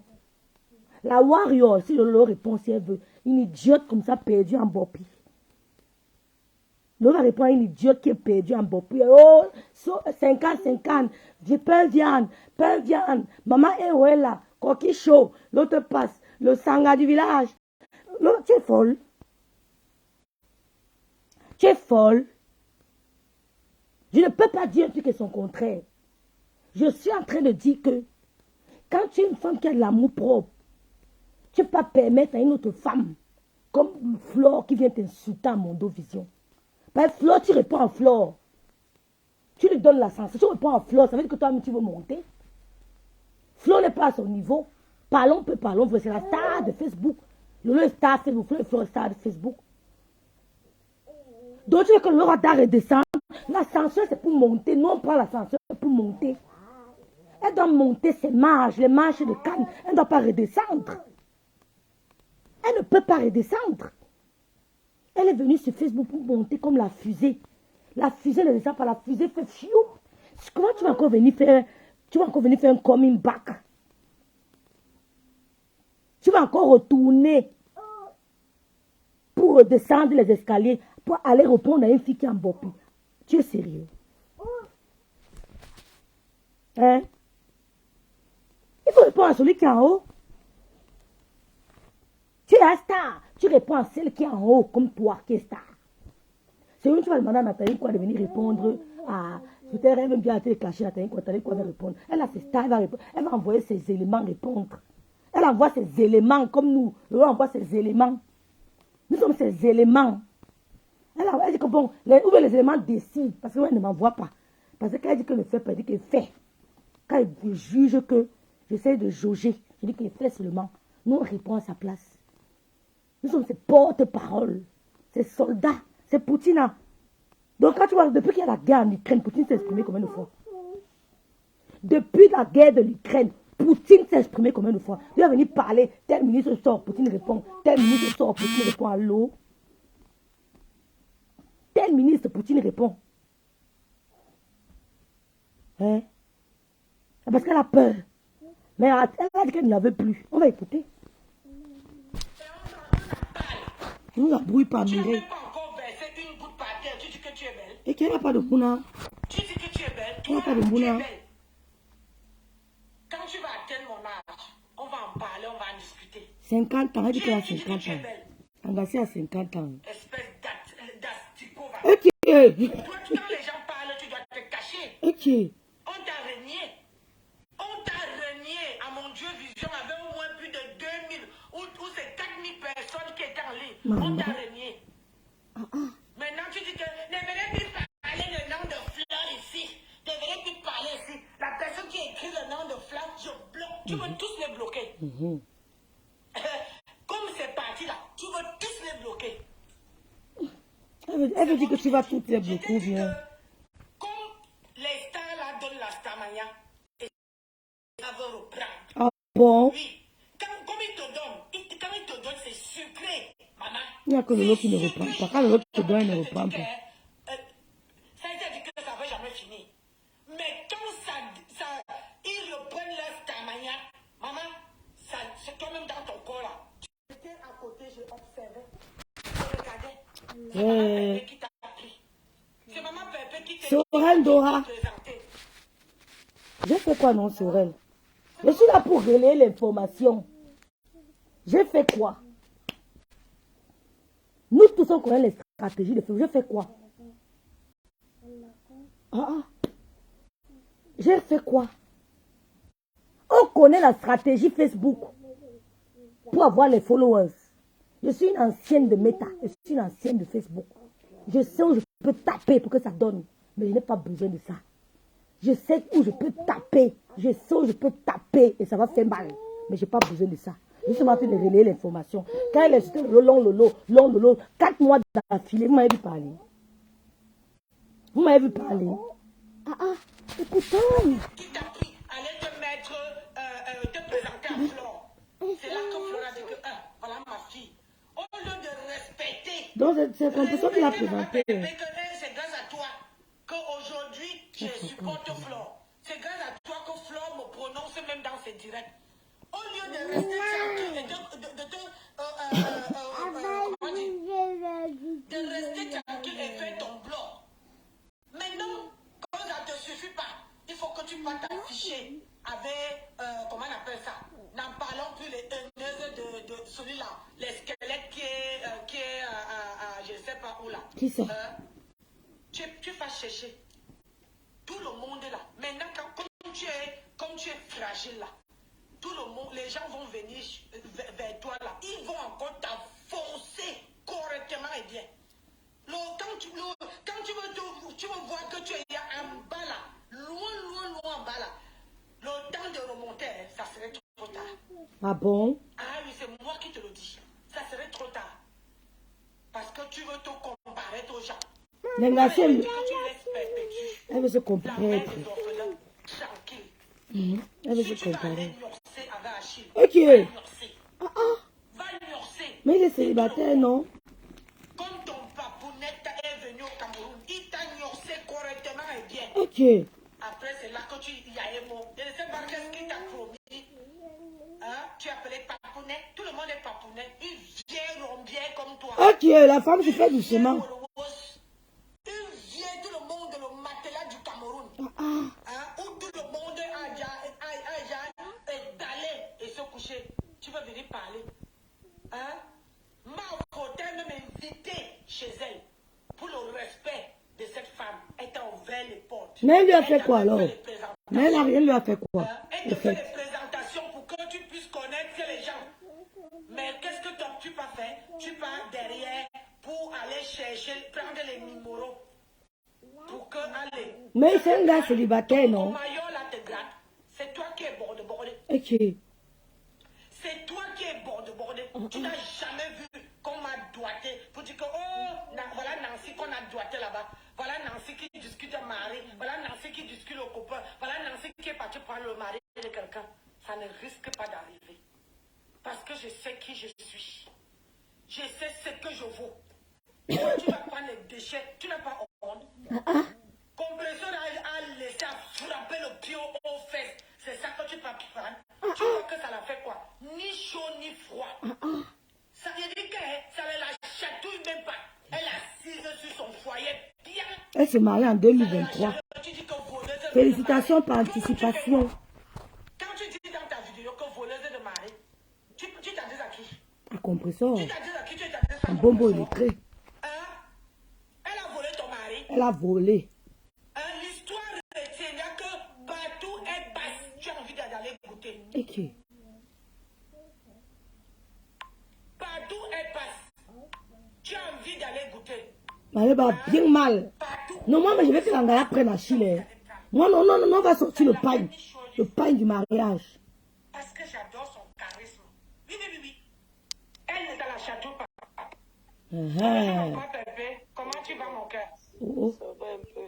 [SPEAKER 1] La Warrior si Lolo répond si elle veut. Une idiote comme ça perdue en bopi. Lolo va répondre à une idiote qui est perdue en bopi. Oh, 50. Je perds viande. Maman est où elle là? coquille chaud, l'autre passe, le sanga du village. L'autre, tu es folle. Tu es folle. Je ne peux pas dire un truc et son contraire. Je suis en train de dire que quand tu es une femme qui a de l'amour propre, tu ne peux pas permettre à une autre femme, comme Flore qui vient t'insulter à Mondovision. Parce que Flore, tu réponds à Flore. Tu lui donnes la sensation, tu réponds à Flore, ça veut dire que toi-même tu veux monter. Flore n'est pas à son niveau. Parlons peu, parlons vrai. C'est la star de Facebook. Lolo est star Facebook, Flore est star de Facebook. Donc tu veux que Lolo doit redescendre. L'ascenseur c'est pour monter. Non, on prend l'ascenseur pour monter. Elle doit monter ses marches, les marches de Cannes. Elle ne doit pas redescendre. Elle ne peut pas redescendre. Elle est venue sur Facebook pour monter comme la fusée. La fusée ne descend pas, la fusée fait fiou. Comment tu vas encore venir faire, un coming back? Tu vas encore retourner pour redescendre les escaliers, pour aller répondre à une fille qui est en bopi. Tu es sérieux? Hein? Il faut répondre à celui qui est en haut. Tu es la star. Tu réponds à celle qui est en haut, comme toi, qui est star. C'est une, tu vas demander à Nathalie quoi de venir répondre à... Peut-être elle veut bien être cachée, Nathalie quoi va répondre. Elle a ses stars, elle va répondre. Elle va envoyer ses éléments répondre. Elle envoie ses éléments comme nous. Nous envoie ses éléments. Nous sommes ses éléments. Elle dit que bon, où les éléments décident, parce qu'elle ne m'envoie pas. Parce qu'elle dit que ne fait pas, elle dit qu'elle fait. Quand elle juge que j'essaie de jauger, je dis qu'elle fait seulement. Nous, on répond à sa place. Nous sommes ses porte-paroles, ses soldats, ses Poutine. Donc quand tu vois, depuis qu'il y a la guerre en Ukraine, Poutine s'est exprimé combien de fois? Depuis la guerre de l'Ukraine, Poutine s'est exprimé combien de fois? Il va venir parler, tel ministre sort, Poutine répond, tel ministre sort, Poutine répond à l'eau. Tel ministre, Poutine répond. Hein? Parce qu'elle a peur. Mais elle a dit qu'elle ne la veut plus. On va écouter. Tu nous embrouilles pas, Mireille.
[SPEAKER 4] Tu n'as même pas encore versé une goutte par terre. Tu dis que tu es belle.
[SPEAKER 1] Et qu'elle n'a pas de bouna.
[SPEAKER 4] Tu dis que tu es belle.
[SPEAKER 1] Elle n'a pas de
[SPEAKER 4] Tu es
[SPEAKER 1] bouna.
[SPEAKER 4] belle. Quand tu vas atteindre mon âge, on va en parler, on va en discuter.
[SPEAKER 1] 50 ans, elle dit qu'elle a
[SPEAKER 4] Tu dis que
[SPEAKER 1] 50
[SPEAKER 4] tu es
[SPEAKER 1] ans.
[SPEAKER 4] belle.
[SPEAKER 1] Engagée à 50 ans.
[SPEAKER 4] Espèce d'asticot.
[SPEAKER 1] Et qui est?
[SPEAKER 4] Toi, quand les gens parlent, tu dois te cacher.
[SPEAKER 1] Et qui est?
[SPEAKER 4] On t'a renié. On t'a renié. À mon Dieu, Vision avait au moins plus de 2000 ou c'est 4000 personnes qui étaient en ligne.
[SPEAKER 1] Maman.
[SPEAKER 4] On t'a renié. Maintenant, tu dis que ne venez plus parler le nom de Fleur ici. Ne venez plus parler ici. La personne qui écrit le nom de Fleur, je bloque. Tu veux tous les bloquer. Comme c'est parti là, tu veux tous les bloquer.
[SPEAKER 1] Elle veut dire que tu vas toutes les
[SPEAKER 4] Je t'ai
[SPEAKER 1] bloquer,
[SPEAKER 4] dit
[SPEAKER 1] bien.
[SPEAKER 4] que comme les stars là donnent la starmania, et ça veut reprendre.
[SPEAKER 1] Ah bon?
[SPEAKER 4] Oui. Comme ils te donnent, quand ils te donnent, c'est sucré, maman.
[SPEAKER 1] Il n'y a que le lot qui ne reprend pas. Quand le lot te donne, il ne reprend pas.
[SPEAKER 4] Ça a été dit que ça ne va jamais finir. Mais quand ils reprennent leur starmania, maman, c'est toi-même dans ton corps là. J'étais à côté, je observais. Je regardais. C'est maman Pépé qui t'a pris. C'est maman Pépé qui t'a
[SPEAKER 1] Sorel Dora.
[SPEAKER 4] présenté.
[SPEAKER 1] J'ai fait quoi, non, Sorel? Je suis là pour relayer l'information. J'ai fait quoi? Nous tous on connaît les stratégies de Facebook. J'ai fait quoi? J'ai fait quoi? On connaît la stratégie Facebook pour avoir les followers. Je suis une ancienne de Meta. Je suis une ancienne de Facebook. Je sais où je peux taper pour que ça donne. Mais je n'ai pas besoin de ça. Je sais où je peux taper. Je sais où je peux taper et ça va faire mal. Mais je n'ai pas besoin de ça. Je suis en train de relayer l'information. Quand elle est long lolo, 4 mois d'affilée, vous m'avez vu parler. Vous m'avez vu parler. Et pourtant.
[SPEAKER 4] Qui t'a pris, allez te mettre, te présenter à Flore. C'est là que Flore a dit que, voilà ma fille. Au lieu de respecter.
[SPEAKER 1] Donc c'est comme ça qu'il a présenté.
[SPEAKER 4] C'est grâce à toi qu'aujourd'hui, je supporte Flore. C'est grâce à toi que Flore me prononce même dans ses directs. Au lieu de rester tranquille et de rester tranquille et faire ton blog. Maintenant, quand ça ne te suffit pas, il faut que tu vas t'afficher avec, comment on appelle ça, là, les squelettes qui est je ne sais pas où là.
[SPEAKER 1] Qui ça?
[SPEAKER 4] Tu vas chercher tout le monde là. Maintenant, comme tu es fragile là, tout le monde, les gens vont venir vers toi là. Ils vont encore t'enfoncer correctement et bien. Quand tu veux voir que tu es en bas là, loin en bas là, le temps de remonter, ça serait trop tard.
[SPEAKER 1] Ah bon?
[SPEAKER 4] Ah oui, c'est moi qui te le dis. Ça serait trop tard. Parce que tu veux te comparer aux gens.
[SPEAKER 1] L'engagé,
[SPEAKER 4] Quand tu laisses perpétuer,
[SPEAKER 1] elle veut se
[SPEAKER 4] la
[SPEAKER 1] comparer.
[SPEAKER 4] mère des orphelins, tranquille.
[SPEAKER 1] Elle veut
[SPEAKER 4] Si
[SPEAKER 1] se
[SPEAKER 4] tu vas aller
[SPEAKER 1] comparer.
[SPEAKER 4] nurser avec Achille,
[SPEAKER 1] Ok.
[SPEAKER 4] va nurser. Va nurser.
[SPEAKER 1] Mais il est célibataire, non?
[SPEAKER 4] Comme ton papounette est venu au Cameroun, il t'a nursé correctement et bien.
[SPEAKER 1] Ok.
[SPEAKER 4] Après, c'est là que il y a un mot. Je ne sais pas qu'est-ce qu'il t'a promis. Hein? Tu es appelé papounet. Tout le monde est papounet. Il vient rondien comme toi.
[SPEAKER 1] Ok, la femme se fait doucement.
[SPEAKER 4] Il vient tout le monde, le matelas du Cameroun. Hein? Où tout le monde a déjà d'aller et se coucher. Tu vas venir parler. Hein? Ma faute est même invitée chez elle pour le respect de cette femme. Elle t'a ouvert les portes.
[SPEAKER 1] Mais elle lui a fait quoi alors?
[SPEAKER 4] Les présentations.
[SPEAKER 1] Mais elle a rien lui a fait quoi?
[SPEAKER 4] Elle te fait des présentations pour que tu puisses connaître les gens. Mais qu'est-ce que toi, tu vas faire? Tu pars derrière pour aller chercher, prendre les numéros. Pour que, allez.
[SPEAKER 1] Mais c'est un gars célibataire,
[SPEAKER 4] Ton
[SPEAKER 1] non?
[SPEAKER 4] maillot là te gratte. C'est toi qui es bordé.
[SPEAKER 1] Ok.
[SPEAKER 4] C'est toi qui es bordé. Tu n'as jamais vu qu'on m'a doigté pour dire que, oh, voilà Nancy qu'on a doigté là-bas. Voilà Nancy qui discute un mari. Voilà Nancy qui discute le copain. Voilà Nancy qui est partie prendre le mari de quelqu'un. Ça ne risque pas d'arriver. Parce que je sais qui je suis. Je sais ce que je vaux. Quand tu vas prendre les déchets, tu n'as pas honte. Compresseur a laissé à frapper le pied aux fesses. C'est ça que tu vas prendre. Tu vois que ça l'a fait quoi? Ni chaud ni froid. Ça veut dire que ça ne la chatouille même pas. Elle est assise sur son foyer bien.
[SPEAKER 1] Elle se marie en 2023. Félicitations par anticipation.
[SPEAKER 4] Quand tu dis dans ta vidéo que voleuse de mari, tu t'adresses à qui?
[SPEAKER 1] À compresseur.
[SPEAKER 4] Tu t'adresses à qui? Tu t'adresses à
[SPEAKER 1] Un
[SPEAKER 4] ton
[SPEAKER 1] bonbon
[SPEAKER 4] compresseur.
[SPEAKER 1] électrique.
[SPEAKER 4] Elle a volé ton mari.
[SPEAKER 1] Elle a volé.
[SPEAKER 4] L'histoire retiendra que partout elle passe, tu as envie d'aller goûter.
[SPEAKER 1] Ok.
[SPEAKER 4] Partout elle passe, tu as envie d'aller goûter.
[SPEAKER 1] Mais elle va bien mal.
[SPEAKER 4] Partout.
[SPEAKER 1] Non, moi, mais je vais que l'angala prenne à Chile. Moi, non, on va sortir le pain. Le pain du mariage.
[SPEAKER 4] Parce que j'adore son charisme. Oui. Elle ne la chatouille pas. Bonjour, mon pépé. Comment tu vas, mon cœur?
[SPEAKER 1] Oh.
[SPEAKER 5] Ça va un peu.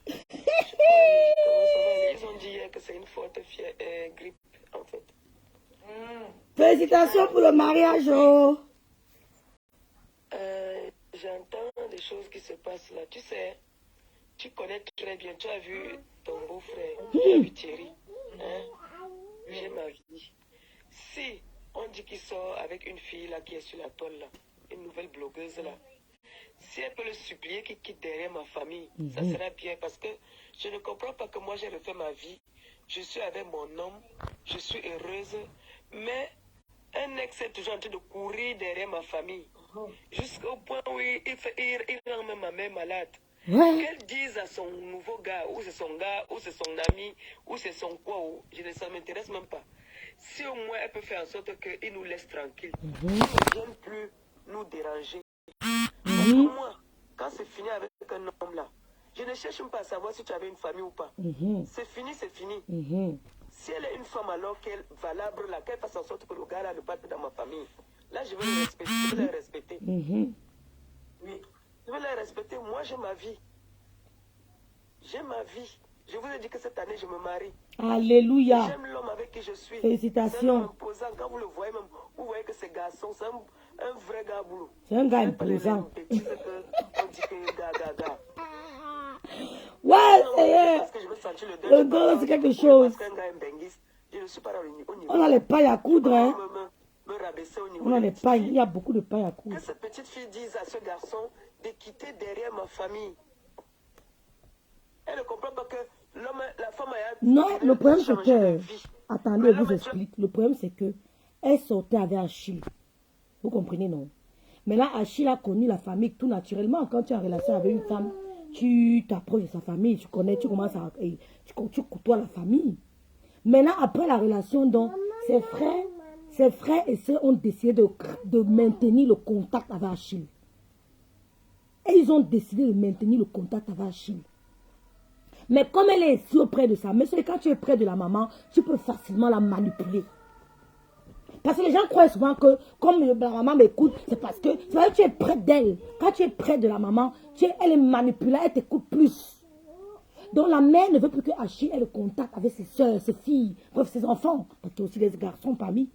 [SPEAKER 5] Comment ça va? Ils ont dit hier que c'est une forte grippe, en fait.
[SPEAKER 1] Félicitations pour le mariage. Oh.
[SPEAKER 5] J'entends des choses qui se passent là. Tu sais, tu connais très bien. Tu as vu ton beau-frère. Tu as vu Thierry. Hein? J'ai ma vie. Si on dit qu'il sort avec une fille là qui est sur la toile là, une nouvelle blogueuse là, si elle peut le supplier qu'il quitte derrière ma famille, ça sera bien parce que je ne comprends pas que moi j'ai refait ma vie. Je suis avec mon homme, je suis heureuse, mais un ex est toujours en train de courir derrière ma famille. Jusqu'au point où il rend même ma mère malade.
[SPEAKER 1] Ouais.
[SPEAKER 5] Qu'elle dise à son nouveau gars, ou c'est son gars, ou c'est son ami, ou c'est son quoi, ça ne m'intéresse même pas. Si au moins elle peut faire en sorte qu'il nous laisse tranquille, qu'il ne vienne plus nous déranger. Parce que moi, quand c'est fini avec un homme là, je ne cherche même pas à savoir si tu avais une famille ou pas. C'est fini, c'est fini. Si elle est une femme alors qu'elle est valable, là, qu'elle fasse en sorte que le gars là ne parte plus dans ma famille. Là, je vais le respecter. Je vais la respecter. Oui. Je vais la respecter. Moi, j'ai ma vie. J'ai ma vie. Je vous ai dit que cette année, je me marie.
[SPEAKER 1] Alléluia.
[SPEAKER 5] J'aime l'homme avec qui je suis.
[SPEAKER 1] Félicitations.
[SPEAKER 5] C'est un homme imposant. Quand vous le voyez même, vous voyez que c'est garçon. C'est un vrai gars boulot.
[SPEAKER 1] C'est un gars
[SPEAKER 5] C'est pas les
[SPEAKER 1] imposant.
[SPEAKER 5] mêmes bêtises que on dit que gars.
[SPEAKER 1] Ouais,
[SPEAKER 5] Non,
[SPEAKER 1] c'est
[SPEAKER 5] parce que je veux sentir le
[SPEAKER 1] le dos, c'est quelque chose.
[SPEAKER 5] Parce qu'un gars est benguiste, je ne suis pas au niveau.
[SPEAKER 1] On a les pailles à coudre, hein.
[SPEAKER 5] Me rabaisser au niveau.
[SPEAKER 1] On a
[SPEAKER 5] des
[SPEAKER 1] les
[SPEAKER 5] petites
[SPEAKER 1] pailles.
[SPEAKER 5] filles.
[SPEAKER 1] Il y a beaucoup de pailles à coudre.
[SPEAKER 5] Que cette petite fille dise à ce garçon de quitter derrière ma famille. Elle ne comprend pas que l'homme, la femme a...
[SPEAKER 1] Non, le problème c'est
[SPEAKER 5] changer de
[SPEAKER 1] que...
[SPEAKER 5] vie.
[SPEAKER 1] Attendez, je
[SPEAKER 5] Mais
[SPEAKER 1] vous
[SPEAKER 5] là,
[SPEAKER 1] explique. Le problème c'est que Elle sortait avec Achille. Vous comprenez, non? Maintenant, Achille a connu la famille tout naturellement. Quand tu es en relation avec une femme, tu t'approches de sa famille, tu connais, tu commences à... Tu côtoies la famille. Maintenant, après la relation, donc, ses frères et sœurs ont décidé de maintenir le contact avec Achille. Et ils ont décidé de maintenir le contact avec Achille. Mais comme elle est si auprès de sa mère, quand tu es près de la maman, tu peux facilement la manipuler. Parce que les gens croient souvent que, comme la maman m'écoute, c'est parce que tu es près d'elle. Quand tu es près de la maman, elle est manipulée, elle t'écoute plus. Donc la mère ne veut plus que Achille ait le contact avec ses soeurs, ses filles, bref, ses enfants. Parce qu'il y a aussi des garçons parmi.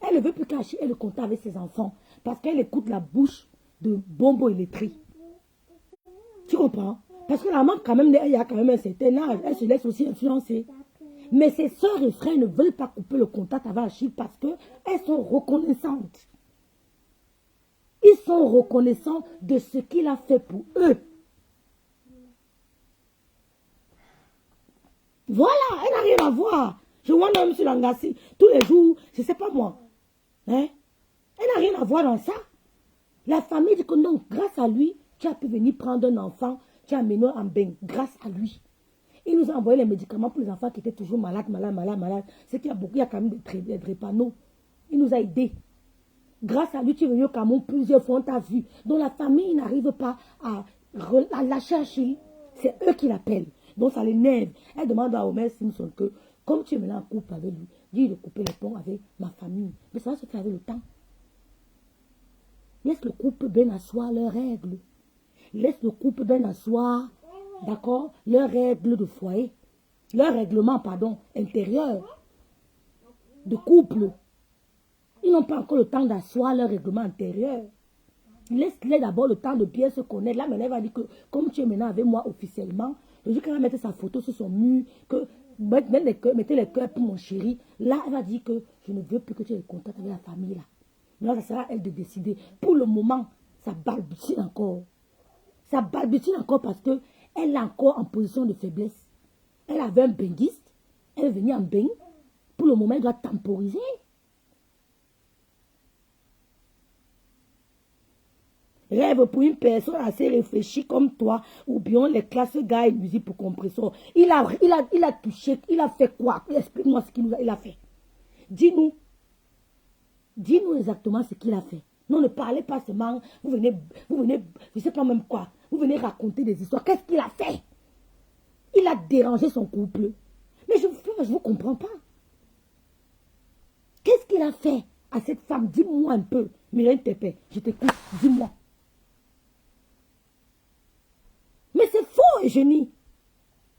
[SPEAKER 1] Elle ne veut plus qu'Achille ait le contact avec ses enfants. Parce qu'elle écoute la bouche de Bombo Electric. Tu comprends? Parce que la maman, quand même, il y a quand même un certain âge. Elle se laisse aussi influencer. Mais ses soeurs et frères ne veulent pas couper le contact avec Achille parce qu'elles sont reconnaissantes. Ils sont reconnaissants de ce qu'il a fait pour eux. Voilà, elle n'a rien à voir. Je vois même sur l'Angassi tous les jours, je ne sais pas moi. Hein? Elle n'a rien à voir dans ça. La famille dit que non, grâce à lui, tu as pu venir prendre un enfant, tu as amené en bain, grâce à lui. Il nous a envoyé les médicaments pour les enfants qui étaient toujours malades. C'est qu'il y a beaucoup, il y a quand même des drépanots. Il nous a aidés. Grâce à lui, tu es venu au Cameroun plusieurs fois, on t'a vu. Donc la famille n'arrive pas à lâcher Achille. C'est eux qui l'appellent. Donc ça l'énerve. Elle demande à Homer Simpson que, comme tu es maintenant en couple avec lui, dis de couper les ponts avec ma famille. Mais ça va se faire avec le temps. Laisse le couple bien asseoir leurs règles. Laisse le couple bien asseoir, d'accord, leurs règles de foyer. Leur règlement, pardon, intérieur de couple. Ils n'ont pas encore le temps d'asseoir leur règlement intérieur. Laisse-les d'abord le temps de bien se connaître. Là, maintenant, elle va dire que, comme tu es maintenant avec moi officiellement, je dis qu'elle va mettre sa photo sur son mur, que mettez les cœurs pour mon chéri. Là, elle va dire que je ne veux plus que tu aies contact avec la famille. Là, maintenant, ça sera à elle de décider. Pour le moment, ça balbutie encore. Ça balbutie encore parce qu'elle est encore en position de faiblesse. Elle avait un benguiste. Elle est venue en bain. Pour le moment, elle doit temporiser. Rêve pour une personne assez réfléchie comme toi, ou bien les classes gars et musique pour compresseur. Il a touché, il a fait quoi? Explique-moi ce qu'il a fait. Dis-nous exactement ce qu'il a fait. Non, ne parlez pas seulement, vous venez, je ne sais pas même quoi, vous venez raconter des histoires. Qu'est-ce qu'il a fait? Il a dérangé son couple. Mais je ne vous comprends pas. Qu'est-ce qu'il a fait à cette femme? Dis-moi un peu. Mireille Tepé, je t'écoute, dis-moi. Mais c'est faux, Eugénie.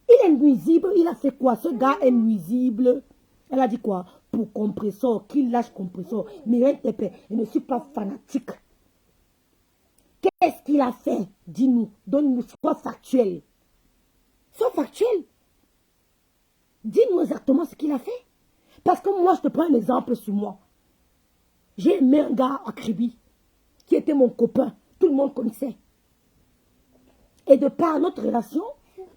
[SPEAKER 1] Il est nuisible. Il a fait quoi? Ce gars est nuisible. Elle a dit quoi? Pour compresseur, qu'il lâche compresseur. Mireille Tepé, je ne suis pas fanatique. Qu'est-ce qu'il a fait? Dis-nous. Donne-nous, sois factuel. Sois factuel. Dis-nous exactement ce qu'il a fait. Parce que moi, je te prends un exemple sur moi. J'ai aimé un gars à Kribi, qui était mon copain. Tout le monde connaissait. Et de par notre relation,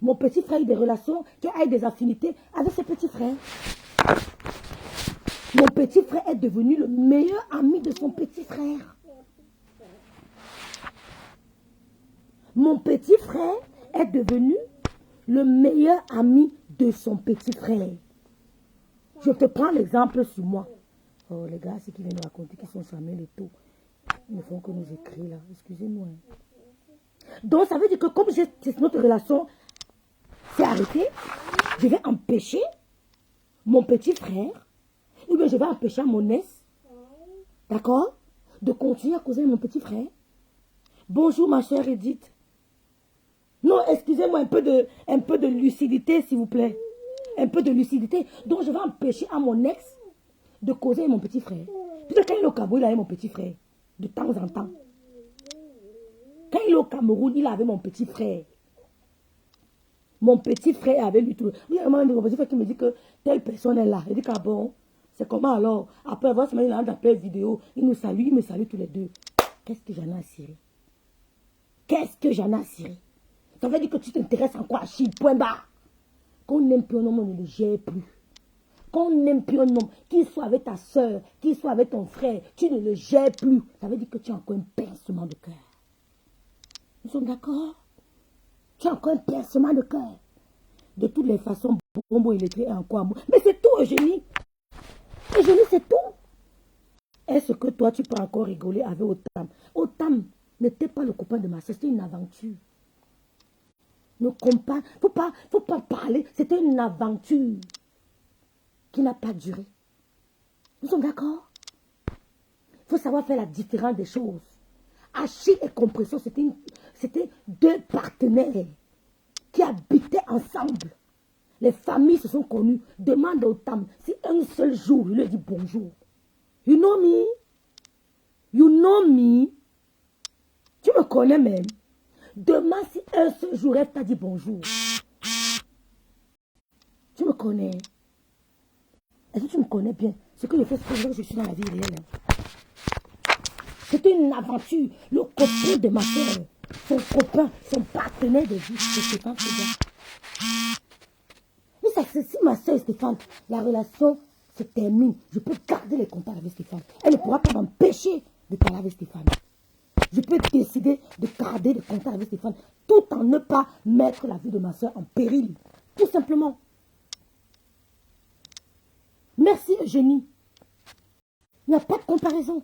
[SPEAKER 1] mon petit frère a eu des relations, qui a eu des affinités avec ses petits frères. Mon petit frère est devenu le meilleur ami de son petit frère. Mon petit frère est devenu le meilleur ami de son petit frère. Je te prends l'exemple sur moi. Oh, les gars, c'est qui viennent nous raconter qu'ils sont charmés les taux. Ils ne font que nous écrire là. Excusez-moi. Donc, ça veut dire que comme notre relation s'est arrêtée, je vais empêcher mon petit frère, ou bien je vais empêcher mon ex, d'accord, de continuer à causer mon petit frère. Bonjour, ma chère Edith. Non, excusez-moi, un peu de lucidité, s'il vous plaît. Un peu de lucidité. Donc, je vais empêcher à mon ex de causer mon petit frère. Peut-être quand il est au Cameroun, il avait mon petit frère. De temps en temps. Quand il est au Cameroun, il avait mon petit frère. Mon petit frère avait lui tout. Il y a mon petit frère qui me dit que telle personne est là. Il dit qu'à bon, c'est comment alors? Après avoir semaine, il a appelé vidéo. Il nous salue, il me salue tous les deux. Qu'est-ce que j'en ai à cirer? Qu'est-ce que j'en ai à cirer? Ça veut dire que tu t'intéresses en quoi, Achille, point barre. Qu'on n'aime plus un homme, on ne le gère plus. Qu'on n'aime plus un homme, qu'il soit avec ta soeur, qu'il soit avec ton frère, tu ne le gères plus. Ça veut dire que tu as encore un pincement de cœur. Nous sommes d'accord? Tu as encore un pincement de cœur. De toutes les façons, Bombo illettré est encore amour. Mais c'est tout, Eugénie. Eugénie, c'est tout. Est-ce que toi, tu peux encore rigoler avec Otam? Otam n'était pas le copain de ma soeur, c'était une aventure. Ne compare, faut pas parler, c'était une aventure qui n'a pas duré. Nous sommes d'accord? Il faut savoir faire la différence des choses. Achille et Compression, c'était deux partenaires qui habitaient ensemble. Les familles se sont connues. Demande au Tam si un seul jour, il lui dit bonjour. You know me? You know me? Tu me connais même. Demande si un seul jour, elle t'a dit bonjour. Tu me connais. Est-ce que tu me connais bien? Ce que je fais, c'est que je suis dans la vie réelle. C'était une aventure. Le copain de ma soeur, son copain, son partenaire de vie, c'est Stéphane Séguin. Mais ça, si ma soeur et Stéphane, la relation se termine, je peux garder les contacts avec Stéphane. Elle ne pourra pas m'empêcher de parler avec Stéphane. Je peux décider de garder les contacts avec Stéphane tout en ne pas mettre la vie de ma soeur en péril. Tout simplement. Merci Eugénie. Il n'y a pas de comparaison.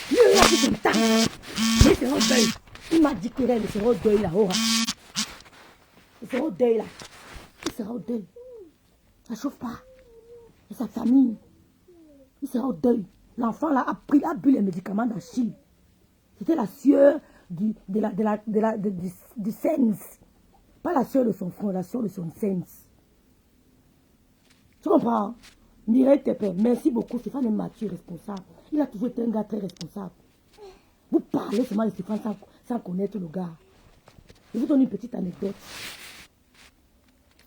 [SPEAKER 1] Il sera au deuil. Il m'a dit qu'il sera au deuil là. Il sera au deuil là. Il sera au deuil. Ça ne chauffe pas. Et sa famille. Il sera au deuil. L'enfant là a bu les médicaments d'Achille. C'était la sueur du sens. Pas la sueur de son front, la sueur de son sens. Tu comprends? Mireille Tepé, merci beaucoup. Stéphane est mature, responsable. Il a toujours été un gars très responsable. Vous parlez seulement de Stéphane sans connaître le gars. Je vous donne une petite anecdote.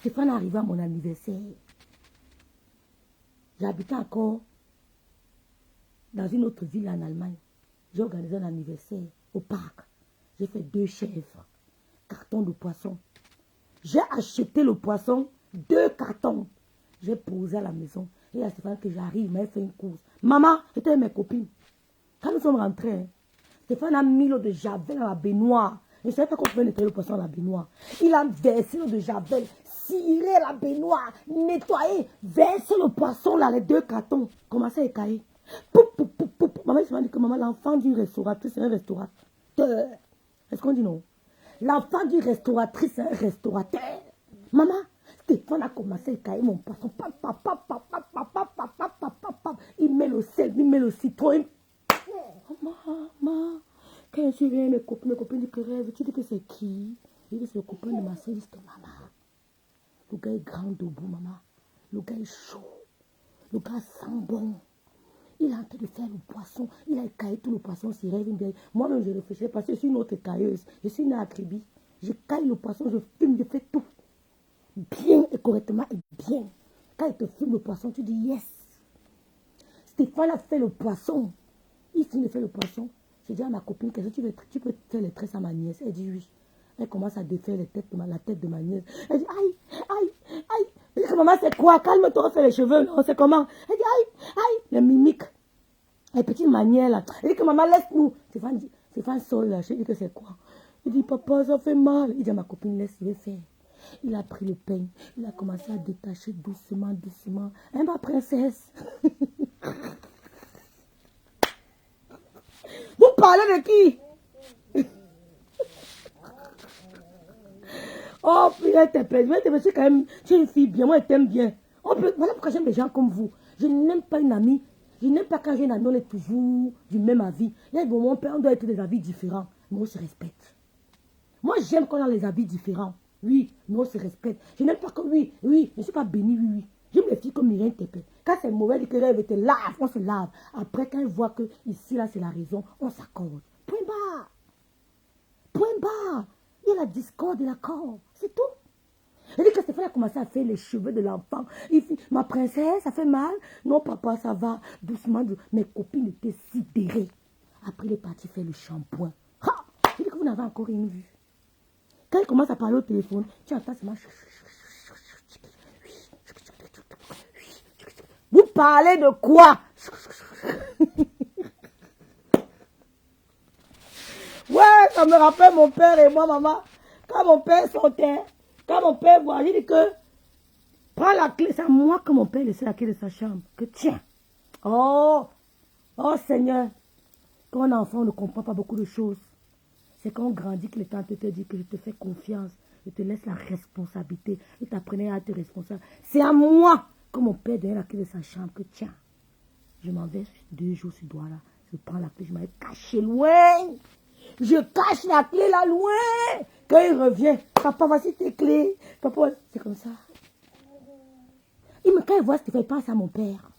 [SPEAKER 1] Stéphane est arrivé à mon anniversaire. J'habitais encore dans une autre ville en Allemagne. J'ai organisé un anniversaire au parc. J'ai fait 2 chèvres, cartons de poisson. J'ai acheté le poisson, 2 cartons. J'ai posé à la maison. Et à Stéphane que j'arrive, il m'a fait une course. Maman, j'étais avec mes copines. Quand nous sommes rentrés, Stéphane a mis l'eau de javel dans la baignoire. Je ne savais pas qu'on pouvait nettoyer le poisson dans la baignoire. Il a versé l'eau de javel, ciré la baignoire, nettoyé, versé le poisson là, les 2 cartons. Commencé à écailler. Maman, il m'a dit que maman, l'enfant d'une restauratrice, c'est un restaurateur. Est-ce qu'on dit non? L'enfant d'une restauratrice, c'est un restaurateur. Maman, Stéphane a commencé à écailler mon poisson. Il met le sel, il met le citron. Maman, quand je viens, mes copines disent que rêve, tu dis que c'est qui? Je dis que c'est le copain de ma soeur. Ils disent que maman, le gars est grand debout, maman. Le gars est chaud. Le gars sent bon. Il est en train de faire le poisson. Il a écaillé tout le poisson. Moi-même, je réfléchis parce que je suis une autre écailleuse. Je suis une attribue. Je caille le poisson, je fume, je fais tout. Bien et correctement et bien. Quand il te fume le poisson, tu dis yes. Stéphane a fait le poisson. Il finit de faire le poisson. J'ai dit à ma copine, qu'est-ce que tu peux faire les tresses à ma nièce? Elle dit oui. Elle commence à défaire la tête de ma nièce. Elle dit aïe, aïe, aïe. Je dis maman, c'est quoi? Calme-toi, on fait les cheveux. Non, c'est comment? Elle dit aïe, aïe. Les mimiques. Les petites manières là. Elle dit que maman, laisse-nous. Stéphane sort là. Je dis que c'est quoi? Il dit papa, ça fait mal. Il dit à ma copine, laisse, je vais faire. Il a pris le peigne. Il a commencé à détacher doucement, doucement. Hein, ma princesse? Vous parlez de qui? Oh, putain, t'es pèse. Je suis quand même, tu es une fille bien. Moi, je t'aime bien. Voilà pourquoi j'aime des gens comme vous. Je n'aime pas une amie. Je n'aime pas quand j'ai une amie, on est toujours du même avis. Il y a des moments où on doit être des avis différents. Mais on se respecte. Moi, j'aime quand on a les avis différents. Oui, mais on se respecte. Je n'aime pas que oui, je ne suis pas bénie, oui. J'aime les filles comme Mireille Tepé. Quand c'est mauvais, elle rêve, te lave, on se lave. Après, quand elle voit que ici, là, c'est la raison, on s'accorde. Point barre. Point barre. Il y a la discorde et l'accord. C'est tout. Elle dit que Stéphane a commencé à faire les cheveux de l'enfant. Il dit, ma princesse, ça fait mal? Non, papa, ça va. Doucement. Mes copines étaient sidérées. Après, il est parti faire le shampoing. Ha! Il dit que vous n'avez encore rien vu. Quand il commence à parler au téléphone, tu entends seulement. parlait de quoi? Ouais, ça me rappelle mon père et moi, maman. Quand mon père sortait, quand mon père voit, il dit que prends la clé. C'est à moi que mon père laissait la clé de sa chambre. Que tiens. Oh Seigneur. Quand un enfant ne comprend pas beaucoup de choses, c'est quand on grandit que le temps te dit que je te fais confiance. Je te laisse la responsabilité. Il t'apprenait à être responsable. C'est à moi que mon père donnait la clé de sa chambre. Que tiens, je m'en vais 2 jours sur doigt là. Je prends la clé, je m'avais caché loin. Je cache la clé là loin. Quand il revient, papa, voici tes clés. Papa, c'est comme ça. Quand il voit ce qu'il fait, il pense à mon père.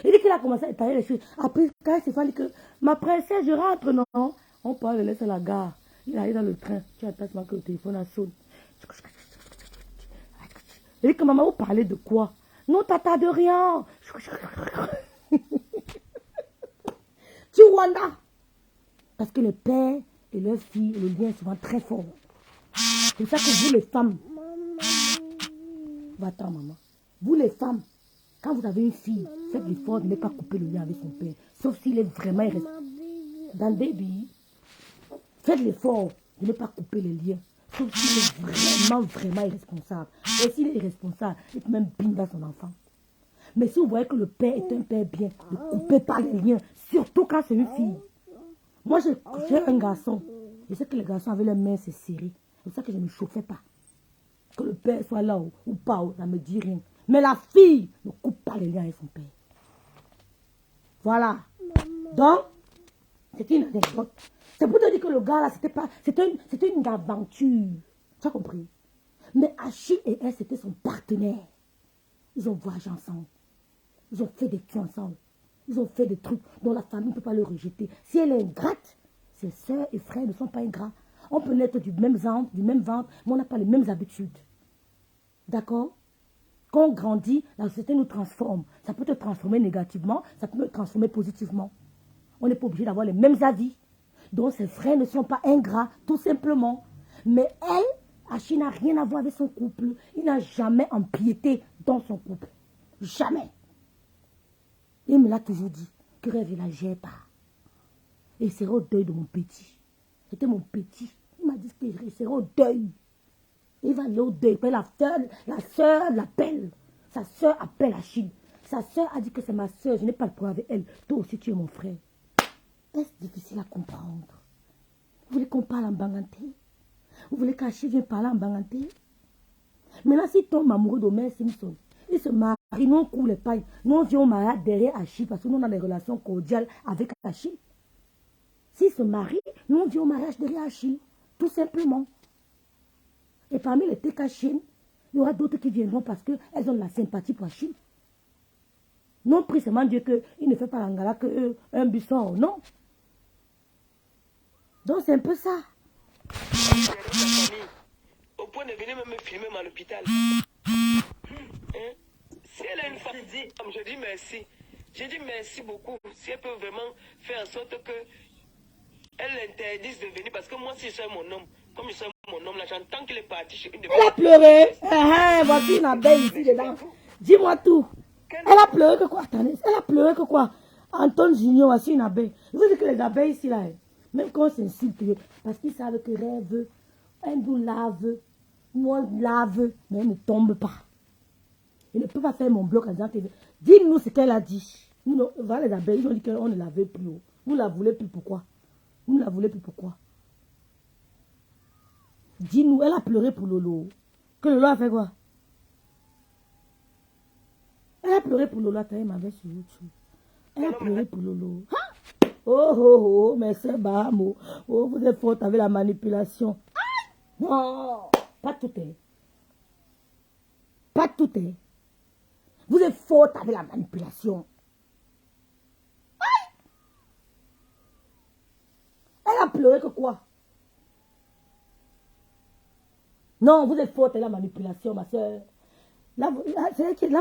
[SPEAKER 1] Il dit qu'il a commencé à étaler les choses. Après, quand il s'est fait, il dit que ma princesse, je rentre, non? On peut le laisser à la gare. Il arrive dans le train. Tu attends seulement que le téléphone a sonne. Il dit que maman, vous parlez de quoi? Non, tata, de rien. Tu Wanda. Parce que les pères et leurs filles, le lien est souvent très fort. C'est ça que vous, les femmes. Va-t'en, maman. Vous, les femmes, quand vous avez une fille, faites l'effort de ne pas couper le lien avec son père. Sauf s'il est vraiment irresponsable. Dans le baby, faites l'effort de ne pas couper les liens. Sauf s'il est vraiment irresponsable. Et s'il est irresponsable, il peut même pincer son enfant. Mais si vous voyez que le père est un père bien, ne coupez pas les liens. Surtout quand c'est une fille. Moi, j'ai un garçon. Je sais que les garçons avaient les mains se serrer. C'est pour ça que je ne me chauffais pas. Que le père soit là ou pas, ça ne me dit rien. Mais la fille ne coupe pas les liens avec son père. Voilà. Donc, c'était une anecdote. C'est pour te dire que le gars là, c'était une aventure. Tu as compris? Mais Achille et elle, c'était son partenaire. Ils ont voyagé ensemble. Ils ont fait des trucs ensemble. Ils ont fait des trucs dont la famille ne peut pas le rejeter. Si elle est ingrate, ses soeurs et frères ne sont pas ingrats. On peut naître du même ventre, mais on n'a pas les mêmes habitudes. D'accord? Quand on grandit, la société nous transforme. Ça peut te transformer négativement, ça peut te transformer positivement. On n'est pas obligé d'avoir les mêmes avis. Donc ses frères ne sont pas ingrats, tout simplement. Mais elle, Achille n'a rien à voir avec son couple. Il n'a jamais empiété dans son couple. Jamais. Il me l'a toujours dit, que rêve, il ne la gère pas. Et il serait au deuil de mon petit. C'était mon petit. Il m'a dit qu'il serait au deuil. Il va aller au deuil. La soeur l'appelle. Sa soeur appelle Achille. Sa soeur a dit que c'est ma soeur. Je n'ai pas le problème avec elle. Toi aussi, tu es mon frère. Est-ce difficile à comprendre? Vous voulez qu'on parle en banganté? Vous voulez qu'Achille vienne parler en banganté? Maintenant, s'il tombe amoureux d'Homer Simpson, il se marie, nous on coule les pailles. Nous on vient au mariage derrière Achille parce que nous on a des relations cordiales avec Achille. S'il se marie, nous on vient au mariage derrière Achille. Tout simplement. Et parmi les Tekachines, il y aura d'autres qui viendront parce qu'elles ont de la sympathie pour Achille. Non, précisément Dieu qu'il ne fait pas l'angala qu'un buisson, non. Donc c'est un peu ça.
[SPEAKER 5] Au point de venir me filmer à l'hôpital. Si elle a une femme, je dis merci. Je dis merci beaucoup. Si elle peut vraiment faire en sorte que elle l'interdise de venir. Parce que moi, si je suis mon homme, comme je suis mon homme, là, j'entends qu'il est parti chez une de mes...
[SPEAKER 1] Elle a pleuré. Voici une abeille ici dedans. Dis-moi tout. Elle a pleuré que quoi? Attendez, elle a pleuré que quoi? Anton Junior, voici une abeille. Vous dites que les abeilles ici, là, même quand on s'insulte, parce qu'ils savent que rêve, elle nous lave, nous on lave, mais elle ne tombe pas. Elle ne peut pas faire mon bloc en disant, dis-nous ce qu'elle a dit. Nous, voilà les abeilles, ils ont dit qu'on ne lavait plus. Vous ne la voulez plus, pourquoi? Vous ne la voulez plus, pourquoi? Dis-nous, elle a pleuré pour Lolo. Que Lolo a fait quoi? Elle a pleuré pour Lolo, attendez, m'avait sur YouTube. Elle a pleuré pour Lolo. Hein? Oh, mais c'est Bahamo. Oh, vous êtes forte avec la manipulation. Non, pas tout est. Pas tout est. Vous êtes forte avec la manipulation. Elle a pleuré que quoi? Non, vous êtes forte avec la manipulation, ma soeur. Là,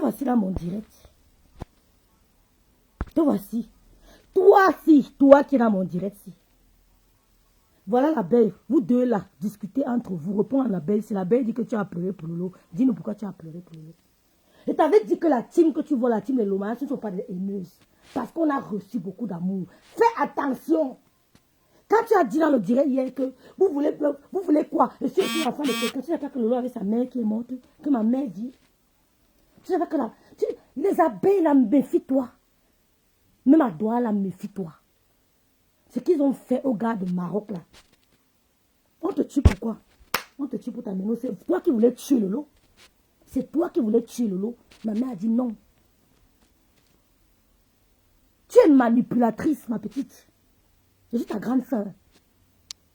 [SPEAKER 1] voici là mon direct. Te voici. Toi qui es dans mon direct. Si. Voilà l'abeille. Vous deux là, discutez entre vous. Répondez à l'abeille. Si l'abeille dit que tu as pleuré pour Lolo, dis-nous pourquoi tu as pleuré pour Lolo. Je t'avais dit que la team que tu vois, la team des Lomas, ce ne sont pas des haineuses. Parce qu'on a reçu beaucoup d'amour. Fais attention. Quand tu as dit dans le direct hier que vous voulez quoi? Je suis aussi l'enfant de quelqu'un. Tu sais pas que Lolo avait sa mère qui est morte, que ma mère vit. Tu sais pas que là, les abeilles là, méfie-toi. Même à Douala là, méfie-toi. Ce qu'ils ont fait aux gars de Maroc là. On te tue pourquoi? On te tue pour ta méno. C'est toi qui voulais tuer Lolo. C'est toi qui voulais tuer Lolo. Ma mère a dit non. Tu es une manipulatrice, ma petite. Je suis ta grande soeur.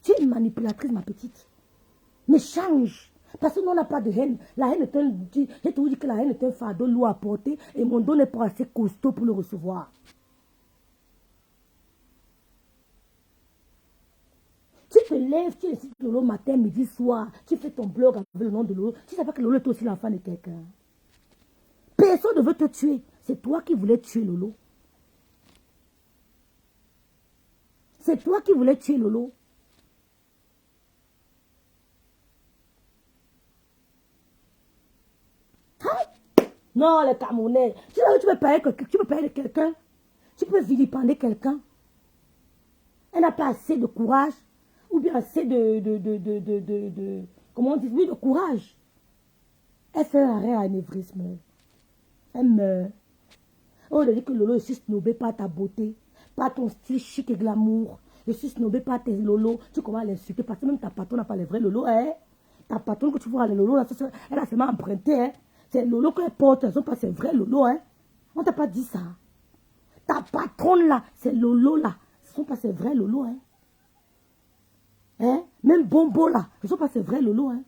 [SPEAKER 1] Tu es une manipulatrice, ma petite. Mais change. Parce que nous, on n'a pas de haine. La haine est un... J'ai toujours dit que la haine est un fardeau lourd à porter et mon dos n'est pas assez costaud pour le recevoir. Tu te lèves, tu incites Lolo matin, midi, soir. Tu fais ton blog avec le nom de Lolo. Tu ne sais pas que Lolo est aussi l'enfant de quelqu'un. Personne ne veut te tuer. C'est toi qui voulais tuer Lolo. C'est toi qui voulais tuer Lolo. Hein? Non, les Camerounais. Tu peux parler de quelqu'un. Tu peux vilipender quelqu'un. Elle n'a pas assez de courage. Ou bien assez comment on dit? Oui, de courage. Elle fait un arrêt à anévrisme. Elle meurt. On dit que Lolo, je suis snobé par ta beauté, par ton style chic et glamour. Je suis snobé par tes Lolo. Tu commences à l'insulter parce que même ta patronne n'a pas les vrais Lolo. Hein? Ta patronne que tu vois les Lolo, là, elle a seulement emprunté. Hein? C'est Lolo qu'elle porte, elles ne sont pas ses vrais Lolo. Hein? On ne t'a pas dit ça. Ta patronne là, c'est Lolo là. Ce ne sont pas ses vrais Lolo. Hein? Hein? Même Bombo là, ce ne sont pas ses vrais Lolo. Hein?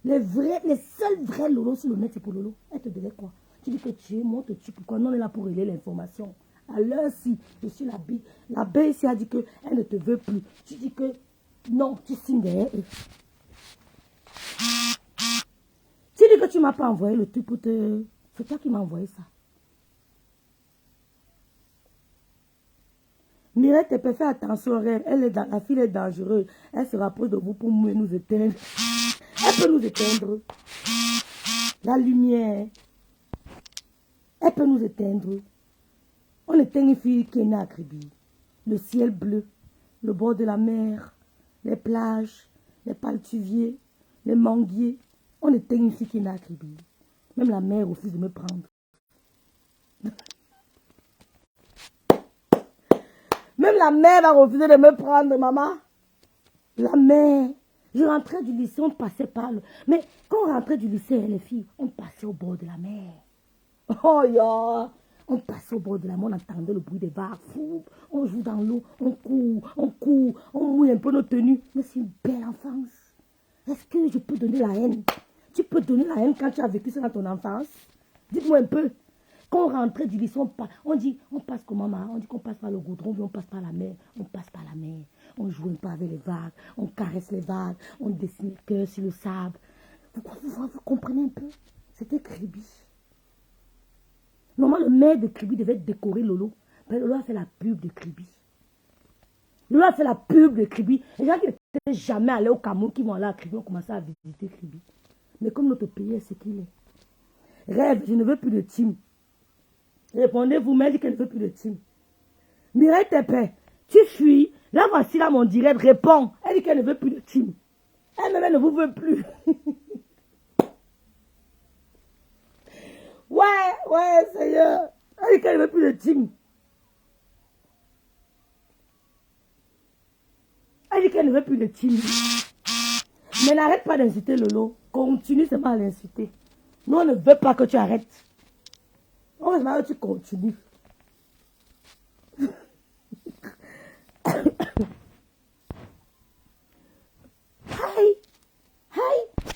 [SPEAKER 1] Les seuls vrais Lolo sur le net, c'est pour Lolo. Elle te donnait quoi? Tu dis que tu es, moi, tu pourquoi? Non, on est là pour relayer l'information. À l'heure, si je suis la B, la B ici a dit qu'elle ne te veut plus. Tu dis que non, tu signes derrière eux. Tu dis que tu ne m'as pas envoyé le truc pour te... C'est toi qui m'as envoyé ça. Mireille, tu peux faire attention au rêve. La fille est dangereuse. Elle se rapproche de vous pour nous éteindre. Elle peut nous éteindre. La lumière. Elle peut nous éteindre. On éteint une fille qui est née à Kribi. Le ciel bleu, le bord de la mer, les plages, les paltuviers, les manguiers. On éteint une fille qui est née à Kribi. Même la mère refuse de me prendre. Même la mère va refuser de me prendre, maman. La mère. Je rentrais du lycée, on passait par le... Mais quand on rentrait du lycée, les filles, on passait au bord de la mer. Oh, ya! On passait au bord de la mer, on entendait le bruit des vagues. On joue dans l'eau, on court, on mouille un peu nos tenues. Mais c'est une belle enfance. Est-ce que je peux donner la haine? Tu peux donner la haine quand tu as vécu ça dans ton enfance? Dites-moi un peu. Quand on rentrait du lycée, on dit, on passe comment, maman? On dit qu'on passe par le goudron, puis on passe par la mer. On passe par la mer. On joue un peu avec les vagues. On caresse les vagues. On dessine le cœur sur le sable. Vous comprenez un peu? C'était Kribi. Normalement, le maire de Kribi devait décorer Lolo. Mais Lolo a fait la pub de Kribi. Lolo a fait la pub de Kribi. Les gens qui n'étaient jamais allés au Cameroun, qui vont aller à Kribi, ont commencé à visiter Kribi. Mais comme notre pays est ce qu'il est. Rêve, je ne veux plus de team. Répondez-vous, mais elle dit qu'elle ne veut plus de team. Mireille Tepé, tu fuis. Là, voici là mon direct. Réponds. Elle dit qu'elle ne veut plus de team. Elle-même, elle ne vous veut plus. Ouais, Seigneur. Elle dit qu'elle ne veut plus de team. Elle dit qu'elle ne veut plus de team. Mais n'arrête pas d'insulter Lolo. Continue seulement à l'insulter. Nous, on ne veut pas que tu arrêtes. On veut seulement que tu continues.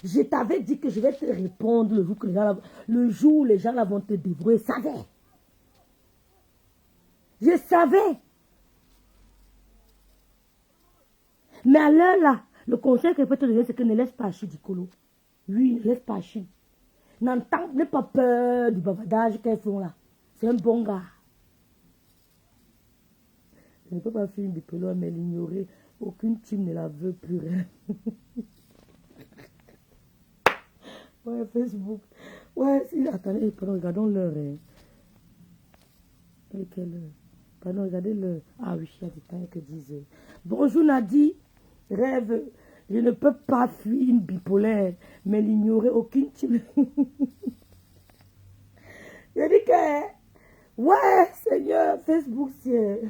[SPEAKER 1] Je t'avais dit que je vais te répondre le jour où les gens là vont te dévorer. Je savais. Je savais. Mais à l'heure là, le conseil que je peux te donner, c'est que ne laisse pas Achille Dikolo. Lui, ne laisse pas Achille. N'aie pas peur du bavardage qu'elles font là. C'est un bon gars. Je ne peux pas faire une Dikolo, mais l'ignorer. Aucune team ne la veut plus. Ouais, Facebook. Ouais, si, attendez, pardon, regardons l'heure. Hein. Quelle heure? Pardon, regardez l'heure. Ah oui, il y a du temps que 10 heures. Bonjour Nadi, rêve. Je ne peux pas fuir une bipolaire, mais l'ignorer aucune type. Je dis que, ouais, Seigneur, Facebook, c'est...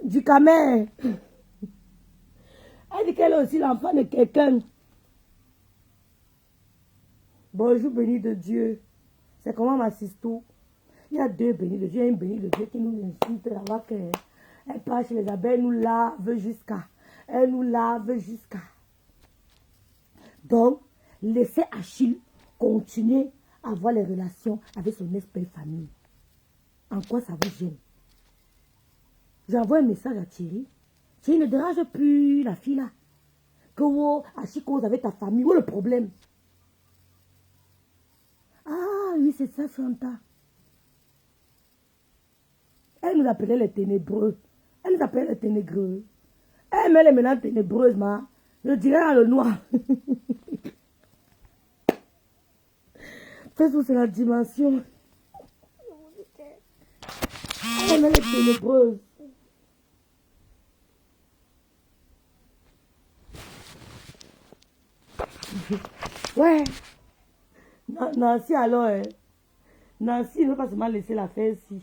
[SPEAKER 1] Du camère. Elle dit qu'elle est aussi l'enfant de quelqu'un. Bonjour, béni de Dieu. C'est comment ma sisto. Il y a deux bénis de Dieu. Il y a une bénie de Dieu qui nous insulte là-bas. Elle passe chez les abeilles, elle nous lave jusqu'à. Elle nous lave jusqu'à. Donc, laissez Achille continuer à avoir les relations avec son ex-belle-famille. En quoi ça vous gêne? J'envoie un message à Thierry. Thierry ne dérange plus la fille là. Que vous, Achille, cause avec ta famille. Où est le problème? Ah oui, c'est ça, Chanta. Elle nous appelait les ténébreux. Elle nous appelait les ténébreux. Elle met les maintenant ténébreuses, ma. Je dirais dans le noir. Facebook, c'est la dimension. Elle met les ténébreuses. Ouais. Nancy, alors, hein. Nancy ne veut pas seulement laisser la faire ici.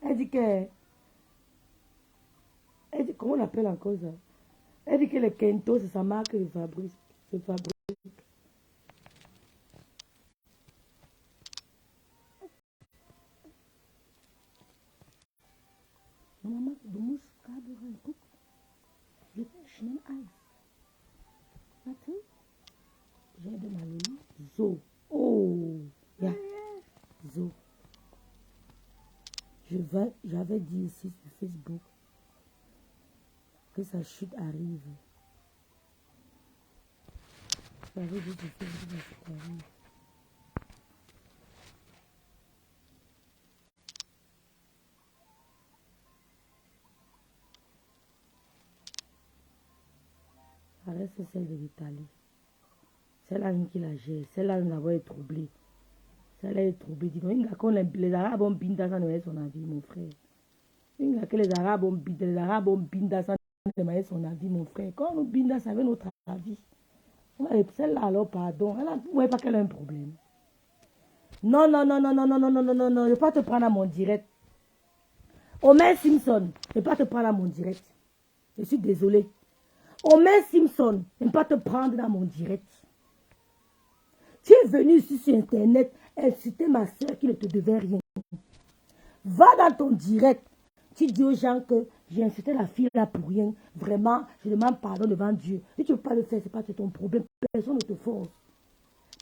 [SPEAKER 1] Elle dit que... Elle dit, comment on appelle encore ça? Elle dit que le Kento, c'est sa marque de fabrique. Maman, du musst gerade reingucken. Jetzt schnell Eis. Warte. J'ai de ma Loli. Zo. Oh. Ja. Zo. J'avais dit ici sur Facebook que sa chute arrive. J'avais dit sur Facebook que sa chute arrive. Ça reste celle de l'Italie. Celle-là qui la gère. Celle-là nous avons été troublés. Celle-là est troublée. Dis donc, les Arabes ont binda sans demander son avis, mon frère. Que les Arabes ont binda sans demander son avis, mon frère. Quand nous binda, ça veut notre avis. Celle-là, alors, pardon. Vous ne voyez pas qu'elle a un problème. Non. Je ne vais pas te prendre à mon direct. Homer Simpson, je ne vais pas te prendre à mon direct. Je suis désolée. Homer Simpson, je ne vais pas te prendre dans mon direct. Tu es venu ici sur Internet insulter ma soeur qui ne te devait rien. Va dans ton direct. Tu dis aux gens que j'ai insulté la fille là pour rien. Vraiment, je demande pardon devant Dieu. Si tu ne veux pas le faire, ce n'est pas ton problème. Personne ne te force.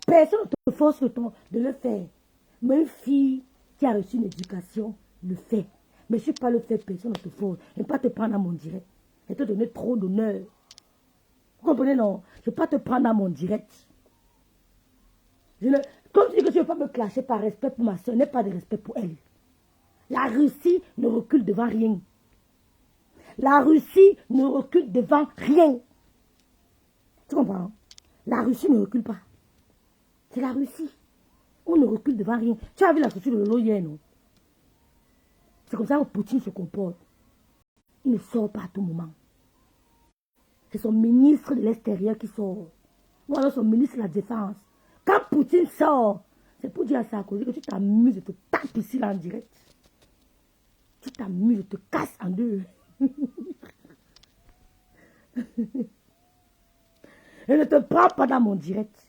[SPEAKER 1] Personne ne te force de le faire. Mais une fille qui a reçu une éducation le fait. Mais si tu ne veux pas le faire, personne ne te force. Je ne vais pas te prendre à mon direct. Je vais te donner trop d'honneur. Vous comprenez, non? Je ne vais pas te prendre à mon direct. Comme tu dis que tu ne veux pas me clasher par respect pour ma soeur, n'aie pas de respect pour elle. La Russie ne recule devant rien. La Russie ne recule devant rien. Tu comprends? La Russie ne recule pas. C'est la Russie. On ne recule devant rien. Tu as vu la structure de l'eau hier, non? C'est comme ça que Poutine se comporte. Il ne sort pas à tout moment. C'est son ministre de l'extérieur qui sort. Ou alors son ministre de la Défense. Quand Poutine sort, c'est pour dire à Sarkozy que tu t'amuses, je te tape ici là en direct. Tu t'amuses, je te casse en deux. Je ne te prends pas dans mon direct.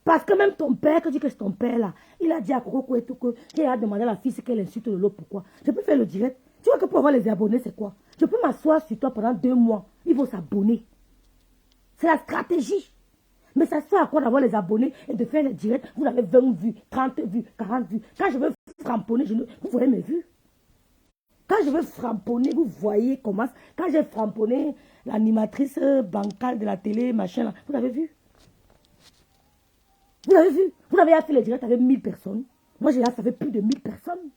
[SPEAKER 1] Parce que même ton père, quand tu dis que c'est ton père là, il a dit à Coco et tout qu'il a demandé à la fille ce qu'elle insulte de l'autre. Pourquoi? Je peux faire le direct. Tu vois que pour avoir les abonnés, c'est quoi? Je peux m'asseoir sur toi pendant 2 mois. Ils vont s'abonner. C'est la stratégie. Mais ça sert à quoi d'avoir les abonnés et de faire les directs? Vous avez 20 vues, 30 vues, 40 vues. Quand je veux framponner, vous voyez mes vues. Quand je veux framponner, vous voyez comment. Quand j'ai framponné l'animatrice bancale de la télé, machin là, vous avez vu? Vous avez vu? Vous avez fait les directs avec 1000 personnes. Moi, j'ai là, ça fait plus de 1000 personnes.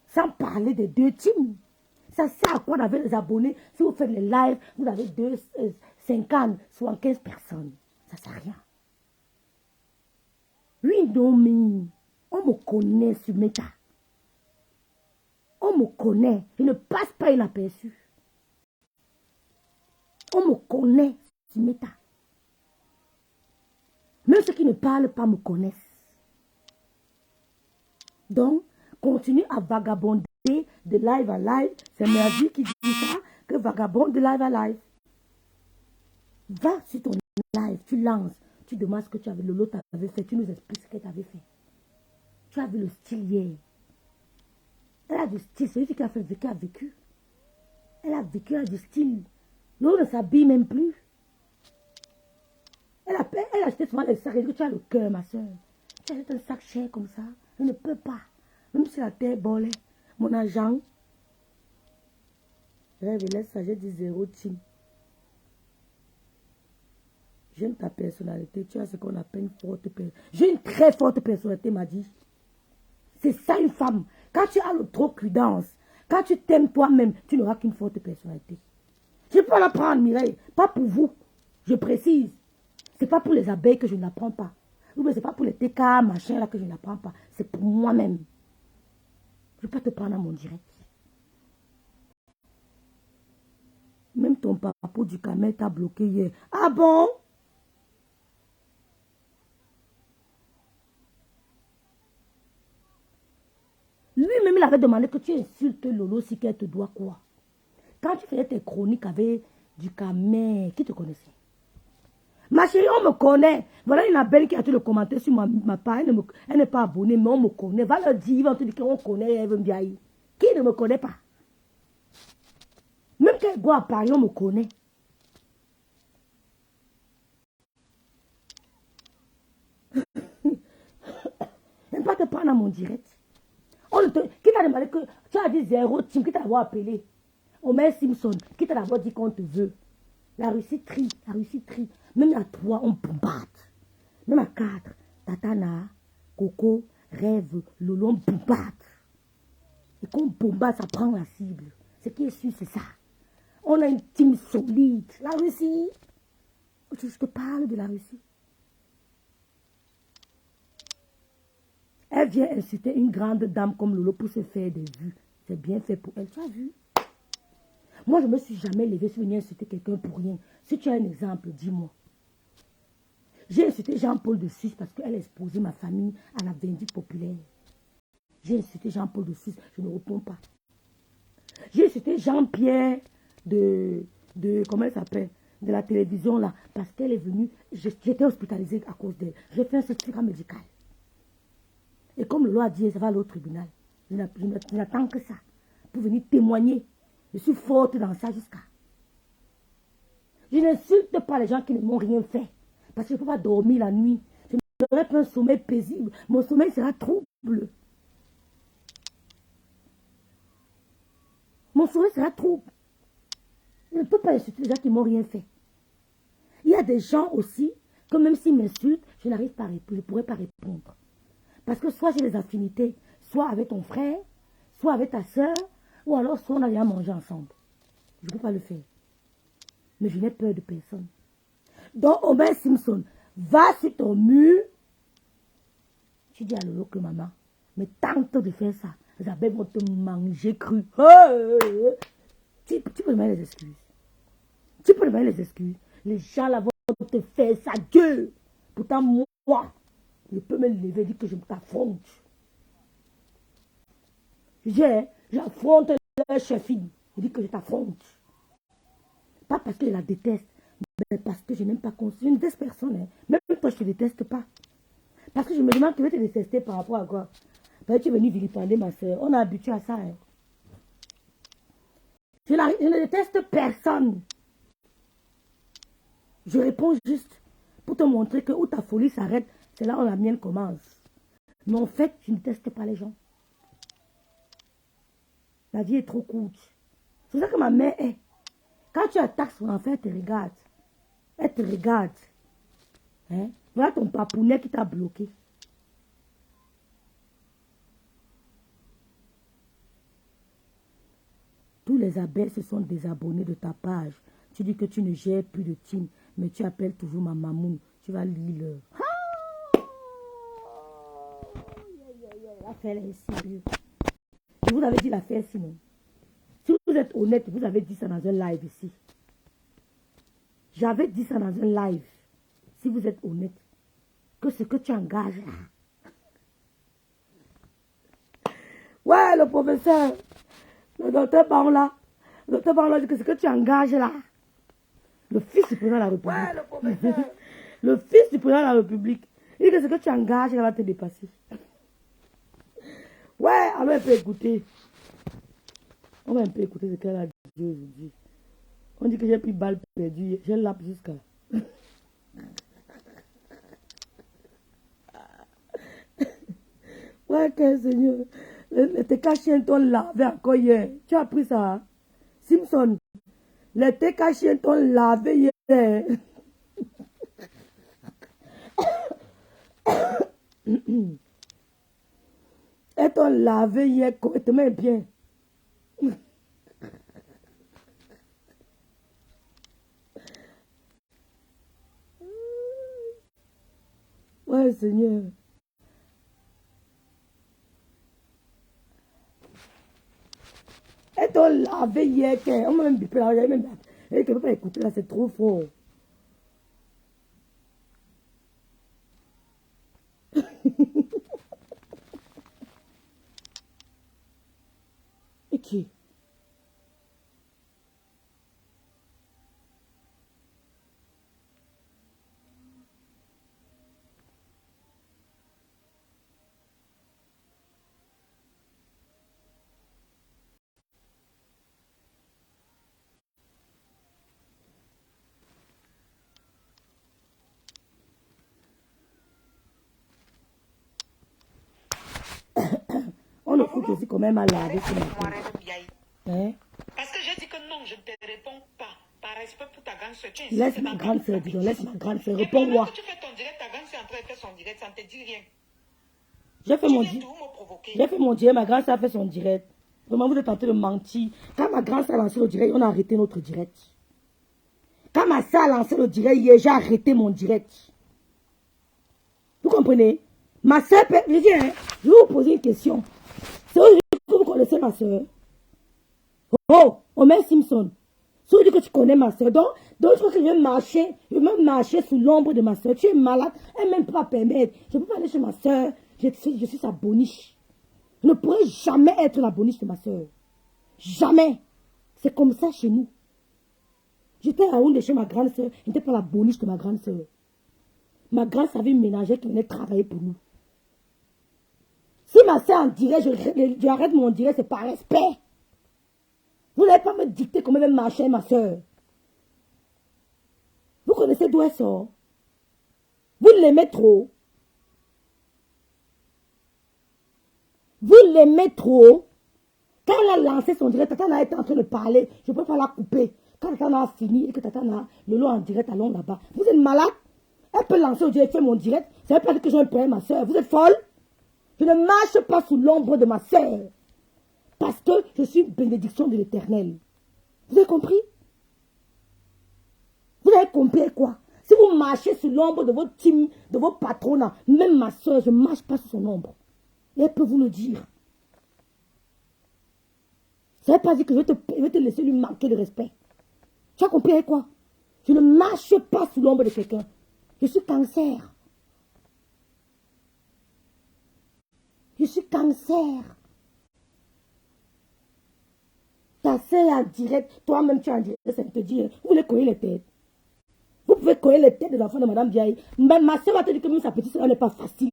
[SPEAKER 1] Sans parler des 2 teams. Ça sert à quoi d'avoir les abonnés? Si vous faites les lives, vous avez 50, 75 personnes. Ça ne sert à rien. Oui, non, mais on me connaît sur Meta. On me connaît. Je ne passe pas inaperçu. On me connaît sur Meta. Même ceux qui ne parlent pas me connaissent. Donc, continue à vagabonder de live à live. C'est Merdi qui dit ça, que vagabonde de live à live. Va sur ton live, tu lances, tu demandes ce que tu avais, Lolo t'avait fait, tu nous expliques ce qu'elle t'avait fait. Tu as vu le style hier. Elle a du style, celui qui a fait vécu a vécu. Elle a vécu, elle a du style. Lolo ne s'habille même plus. Elle a acheté souvent les sacs, elle dit que tu as le cœur, ma soeur. Tu achètes un sac cher comme ça, je ne peux pas. Même si la terre bolait, mon agent. Rêve, laisse ça, j'ai dit 0 team. J'aime ta personnalité, tu as ce qu'on appelle une forte personnalité. J'ai une très forte personnalité, m'a dit. C'est ça une femme. Quand tu as le trop prudence, quand tu t'aimes toi-même, tu n'auras qu'une forte personnalité. Je peux la prendre, Mireille, pas pour vous. Je précise. C'est pas pour les abeilles que je n'apprends pas. Ou bien c'est pas pour les TK, machin là que je n'apprends pas. C'est pour moi-même. Je peux te prendre à mon direct. Même ton papa du camel t'a bloqué hier. Ah bon? Lui-même, il avait demandé que tu insultes Lolo si qu'elle te doit quoi. Quand tu faisais tes chroniques avec du camel, qui te connaissait? Ma chérie, on me connaît. Voilà une belle qui a tout le commentaire sur ma page. Elle n'est pas abonnée, mais on me connaît. Va leur dire, ils vont te dire qu'on connaît Eve Ndiaye. Qui ne me connaît pas? Même qu'elle voit à Paris, on me connaît. Ne pas te prendre à mon direct. Qui t'a demandé que tu as dit 0 team, qui t'a d'abord appelé? Omer Simpson, qui t'a d'abord dit qu'on te veut? La Russie trie, la Russie trie. Même à 3, on bombarde. Même à 4, Tatana, Coco, Rêve, Lolo, on bombarde. Et quand on bombarde, ça prend la cible. Ce qui est sûr, c'est ça. On a une team solide. La Russie, je te parle de la Russie. Elle vient insulter une grande dame comme Lolo pour se faire des vues. C'est bien fait pour elle. Tu as vu? Moi, je ne me suis jamais levée sur venir insulter quelqu'un pour rien. Si tu as un exemple, dis-moi. J'ai insulté Jean-Paul de Suisse parce qu'elle a exposé ma famille à la vindicte populaire. J'ai insulté Jean-Paul de Suisse, je ne réponds pas. J'ai insulté Jean-Pierre comment elle s'appelle, de la télévision là, parce qu'elle est venue, j'étais hospitalisée à cause d'elle. J'ai fait un certificat médical. Et comme le loi a dit, ça va aller au tribunal. Je n'attends que ça pour venir témoigner. Je suis forte dans ça jusqu'à. Je n'insulte pas les gens qui ne m'ont rien fait. Parce que je ne peux pas dormir la nuit. Je n'aurai pas un sommeil paisible. Mon sommeil sera trouble. Mon sommeil sera trouble. Je ne peux pas insulter les gens qui ne m'ont rien fait. Il y a des gens aussi que même s'ils m'insultent, je n'arrive pas à répondre. Je ne pourrai pas répondre. Parce que soit j'ai des affinités, soit avec ton frère, soit avec ta soeur, ou alors soit on a rien mangé ensemble. Je ne peux pas le faire. Mais je n'ai peur de personne. Donc, Omer Simpson, va sur ton mur. Tu dis à Lolo que maman, mais tente de faire ça. Les abeilles vont te manger cru. Tu peux demander les excuses. Tu peux demander les excuses. Les gens là vont te faire ça. Dieu. Pourtant, moi, je peux me lever et dire que je t'affronte. J'affronte leur chefine. Je dis que je t'affronte. Pas parce que je la déteste, mais parce que je n'aime pas qu'on... Je ne déteste personne. Hein. Même toi, je ne te déteste pas. Parce que je me demande, tu veux te détester par rapport à quoi? Parce que tu es venu vilipender ma soeur. On est habitué à ça. Hein. Je ne déteste personne. Je réponds juste pour te montrer que où ta folie s'arrête, c'est là où la mienne commence. Mais en fait, je ne déteste pas les gens. La vie est trop courte. C'est ça que ma mère est. Quand tu attaques son enfant, elle te regarde. Elle te regarde. Hein? Voilà ton papounet qui t'a bloqué. Tous les abeilles se sont désabonnés de ta page. Tu dis que tu ne gères plus de team, mais tu appelles toujours ma mamoune. Tu vas lire l'heure. L'affaire est sérieuse. Je vous avais dit l'affaire sinon. Si vous êtes honnête, vous avez dit ça dans un live ici. J'avais dit ça dans un live. Si vous êtes honnête, que ce que tu engages là. Ouais, le professeur, le docteur Barla. Le docteur Barla dit que ce que tu engages là. Le fils du président de la République. Ouais, le professeur. Le fils du président de la République. Il dit que ce que tu engages là va te dépasser. Ouais, alors on peut écouter. On va un peu écouter ce qu'elle a dit aujourd'hui. On dit que j'ai pris balle perdue. J'ai l'app jusqu'à. Ouais, quel Seigneur. Les TK chiens t'ont lavé encore hier. Tu as pris ça, hein? Simpson. Les TK chiens t'ont lavé hier. Elles t'ont lavé hier correctement bien. Ouais, Seigneur. Elles t'ont lavé hier. On m'a même bipé là. Et que je ne peux pas écouter là, c'est trop fort. Et qui? On le fout aussi quand même à laver. Hein?
[SPEAKER 4] Parce que j'ai dit que non, je ne te réponds pas. Par respect pour ta grande soeur.
[SPEAKER 1] Laisse ma grande soeur, dis donc, laisse ma grande soeur. Réponds-moi.
[SPEAKER 4] Tu fais ton direct, ta grande soeur est en train de faire son direct, ça ne te dit rien.
[SPEAKER 1] J'ai fait mon direct. J'ai fait mon direct, ma grande soeur a fait son direct. Vraiment, vous êtes en train de mentir. Quand ma grande soeur a lancé le direct, on a arrêté notre direct. Quand ma soeur a lancé le direct hier, j'ai arrêté mon direct. Vous comprenez? Ma soeur, je dis, hein, je vais vous poser une question. C'est aujourd'hui que vous connaissez ma soeur. Oh, Omer Simpson. C'est aujourd'hui que tu connais ma soeur. Donc je crois que je vais marcher sous l'ombre de ma soeur. Tu es malade, elle ne même pas permettre. Je ne peux pas aller chez ma soeur. Je suis sa boniche. Je ne pourrai jamais être la boniche de ma soeur. Jamais. C'est comme ça chez nous. J'étais à Yaoundé chez ma grande soeur. Je n'étais pas la boniche de ma grande soeur. Ma grande soeur avait une ménagère qui venait travailler pour nous. Si ma soeur en dirait, je arrête mon direct, c'est par respect. Vous n'allez pas me dicter comment elle marcher, ma soeur. Vous connaissez d'où elle sort? Vous l'aimez trop. Vous l'aimez trop. Quand elle a lancé son direct, Tatana était en train de parler. Je ne peux pas la couper. Quand Tatana a fini et que Tatana a le lot en direct, allons là-bas. Vous êtes malade? Elle peut lancer au direct, faire mon direct. Ça ne veut pas dire que j'ai un problème, ma soeur. Vous êtes folle? Je ne marche pas sous l'ombre de ma soeur. Parce que je suis une bénédiction de l'Éternel. Vous avez compris? Vous avez compris quoi? Si vous marchez sous l'ombre de votre team, de vos patrons, même ma soeur, je ne marche pas sous son ombre. Et elle peut vous le dire. Ça ne veut pas dire que je vais te laisser lui manquer de respect. Tu as compris quoi? Je ne marche pas sous l'ombre de quelqu'un. Je suis cancer. Je suis cancer. Ta sœur est en direct, toi-même tu es en direct, ça te dit, vous voulez coller les têtes. Vous pouvez coller les têtes des enfants de Madame Biaye. Mais ma soeur va te dire que même sa petite soeur n'est pas facile.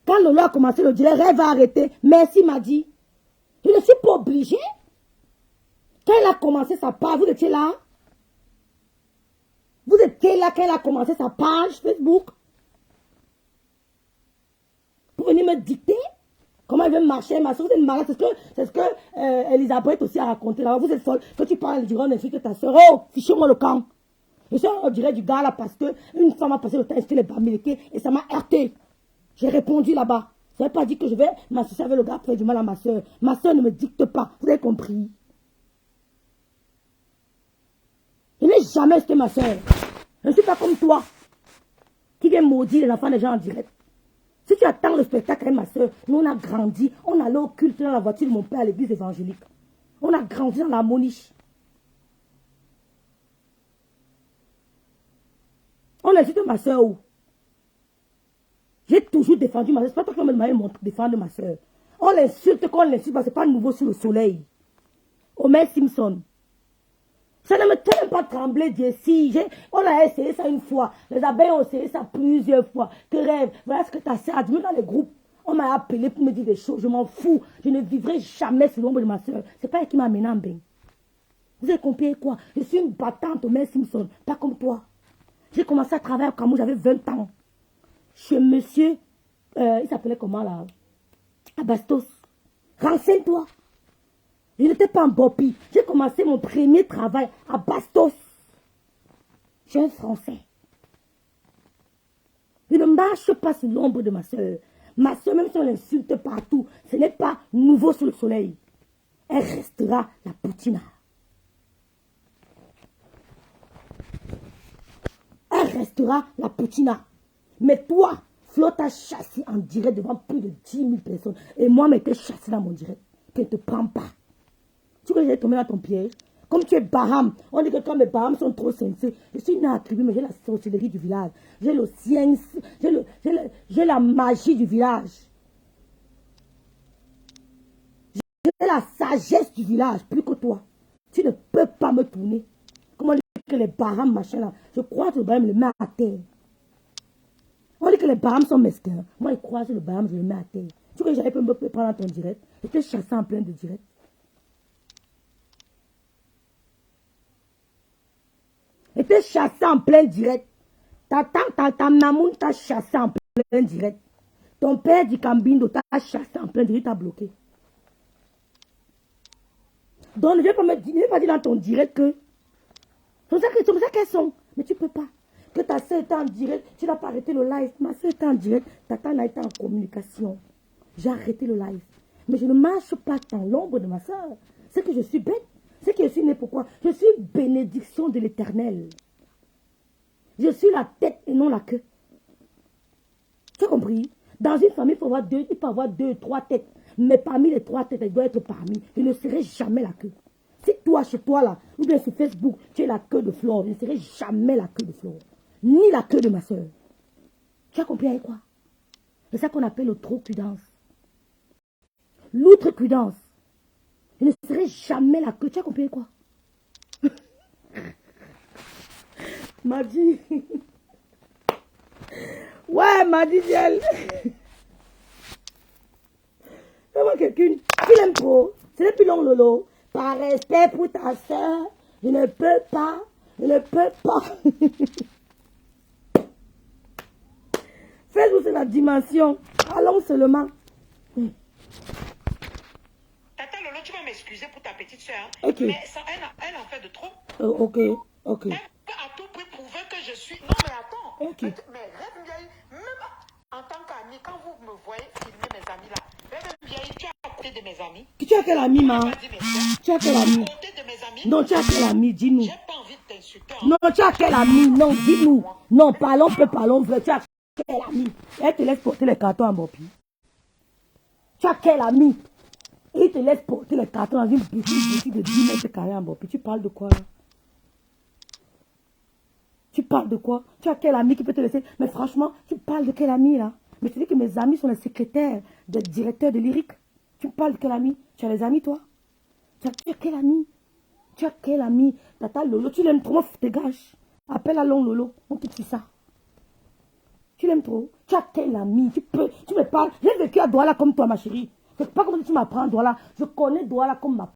[SPEAKER 1] Quand Lolo a commencé le direct, elle va arrêter. Merci, m'a dit. Je ne suis pas obligée. Quand elle a commencé sa page, vous étiez là. Vous étiez là quand elle a commencé sa page Facebook. Pour venir me dicter comment elle veut marcher. Ma soeur, vous êtes malade. C'est ce que Elisabeth aussi a raconté là. Vous êtes folle. Quand tu parles du grand insulte de ta soeur, oh, fichez-moi le camp. Je suis au direct du gars là parce qu'une femme a passé le temps à insulter les Bamileke et ça m'a heurté. J'ai répondu là-bas. Ça ne veut pas dire que je vais m'associer avec le gars pour faire du mal à ma soeur. Ma soeur ne me dicte pas. Vous avez compris? Je n'ai jamais acheté ma soeur. Je ne suis pas comme toi, qui vient maudire les enfants des gens en direct. Si tu attends le spectacle avec ma soeur, nous on a grandi, on allait au culte dans la voiture de mon père à l'église évangélique. On a grandi dans la moniche. On insulte ma soeur où? J'ai toujours défendu ma soeur. C'est pas toi qui m'as demandé de défendre ma soeur. On l'insulte quand on l'insulte, parce que c'est pas nouveau sur le soleil. Homer Simpson. Ça ne me fait pas trembler, Jessie. On a essayé ça une fois. Les abeilles ont essayé ça plusieurs fois. Que rêve. Voilà ce que ta soeur a dit. Même dans les groupes, on m'a appelé pour me dire des choses. Je m'en fous. Je ne vivrai jamais sous l'ombre de ma soeur. C'est pas elle qui m'a amené en bain. Vous avez compris quoi? Je suis une battante, Homer Simpson. Pas comme toi. J'ai commencé à travailler au Cameroun, j'avais 20 ans. Chez monsieur, il s'appelait comment là? À Bastos. Renseigne-toi. Je n'étais pas en Bopi. J'ai commencé mon premier travail à Bastos. Je suis un Français. Je ne marche pas sous l'ombre de ma soeur. Ma soeur, même si on l'insulte partout, ce n'est pas nouveau sous le soleil. Elle restera la Poutina. Elle restera la Poutina. Mais toi, Flo t'a chassé en direct devant plus de 10 000 personnes. Et moi, je m'étais chassé dans mon direct. Tu ne te prends pas. Tu veux que j'ai tombé dans ton piège? Comme tu es Baham, on dit que quand mes Baham sont trop sincères, je suis une attribue, mais j'ai la sorcellerie du village. J'ai le science, j'ai la magie du village. J'ai la sagesse du village, plus que toi. Tu ne peux pas me tourner. Comment on dit que les Baham, machin là, je crois que le Baham le met à terre. On dit que les Baham sont mesquins. Moi, je crois que le Baham, je le mets à terre. Tu veux que j'allais me prendre dans ton direct? Je t'ai chassé en plein de direct. Et t'es chassé en plein direct. Ta mamoun t'a chassé en plein direct. Ton père du Cambindo t'a chassé en plein direct, t'a bloqué. Donc, ne vais pas dire dans ton direct que... C'est pour ça qu'elles sont. Mais tu ne peux pas. Que ta soeur était en direct, tu n'as pas arrêté le live. Ma soeur était en direct, ta tante a été en communication. J'ai arrêté le live. Mais je ne marche pas dans l'ombre de ma soeur. C'est que je suis bête. C'est que je suis née pourquoi? Je suis une bénédiction de l'Éternel. Je suis la tête et non la queue. Tu as compris? Dans une famille, il peut avoir deux, trois têtes. Mais parmi les trois têtes, elle doit être parmi. Je ne serai jamais la queue. Si toi, chez toi, là, ou bien sur Facebook, tu es la queue de Flore, je ne serai jamais la queue de Flore. Ni la queue de ma soeur. Tu as compris avec quoi? C'est ça qu'on appelle l'outrecuidance. L'outrecuidance. Je ne serai jamais la queue. Tu as compris quoi? Madi. Ouais, Madi, elle. Comment quelqu'un. Tu l'aimes trop. Ce n'est plus long, Lolo. Par respect pour ta soeur, je ne peux pas. Je ne peux pas. Fais-nous c'est la dimension. Allons seulement.
[SPEAKER 4] Tata Lolo, tu vas m'excuser pour ta petite soeur.
[SPEAKER 1] Ok.
[SPEAKER 4] Mais ça, elle en fait de trop.
[SPEAKER 1] Ok. Ok.
[SPEAKER 4] Elle peut à tout prix prouver que je suis... Non, mais attends.
[SPEAKER 1] Ok.
[SPEAKER 4] Mais Rêve Vieille, même en tant qu'ami, quand vous me voyez filmer mes amis là, Rêve Vieille, tu es à côté de mes amis.
[SPEAKER 1] Tu as quel ami, ma? Tu as quel ami?
[SPEAKER 4] À côté de mes amis.
[SPEAKER 1] Non, tu as quel ami? Dis-nous.
[SPEAKER 4] J'ai pas envie de t'insulter.
[SPEAKER 1] Non, tu as quel ami? Non, dis-nous. Non, parlons vrai. Tu as quel ami? Elle te laisse porter les cartons en Bopi. Tu as quel ami? Et il te laisse porter les cartons dans une boutique de 10 mètres carrés en Bopi. Tu parles de quoi là? Tu parles de quoi? Tu as quel ami qui peut te laisser? Mais franchement, tu parles de quel ami là? Mais tu dis que mes amis sont les secrétaires des directeurs de lyrique. Tu parles de quel ami? Tu as les amis toi? Tu as quel ami? Tu as quel ami? Tata Lolo, tu l'aimes trop, dégage. Appelle à Long Lolo, on te dit ça. Tu l'aimes trop? Tu as quel ami? Tu me parles. J'ai vécu à Douala comme toi, ma chérie. C'est pas comme si tu m'apprends Douala. Je connais Douala comme ma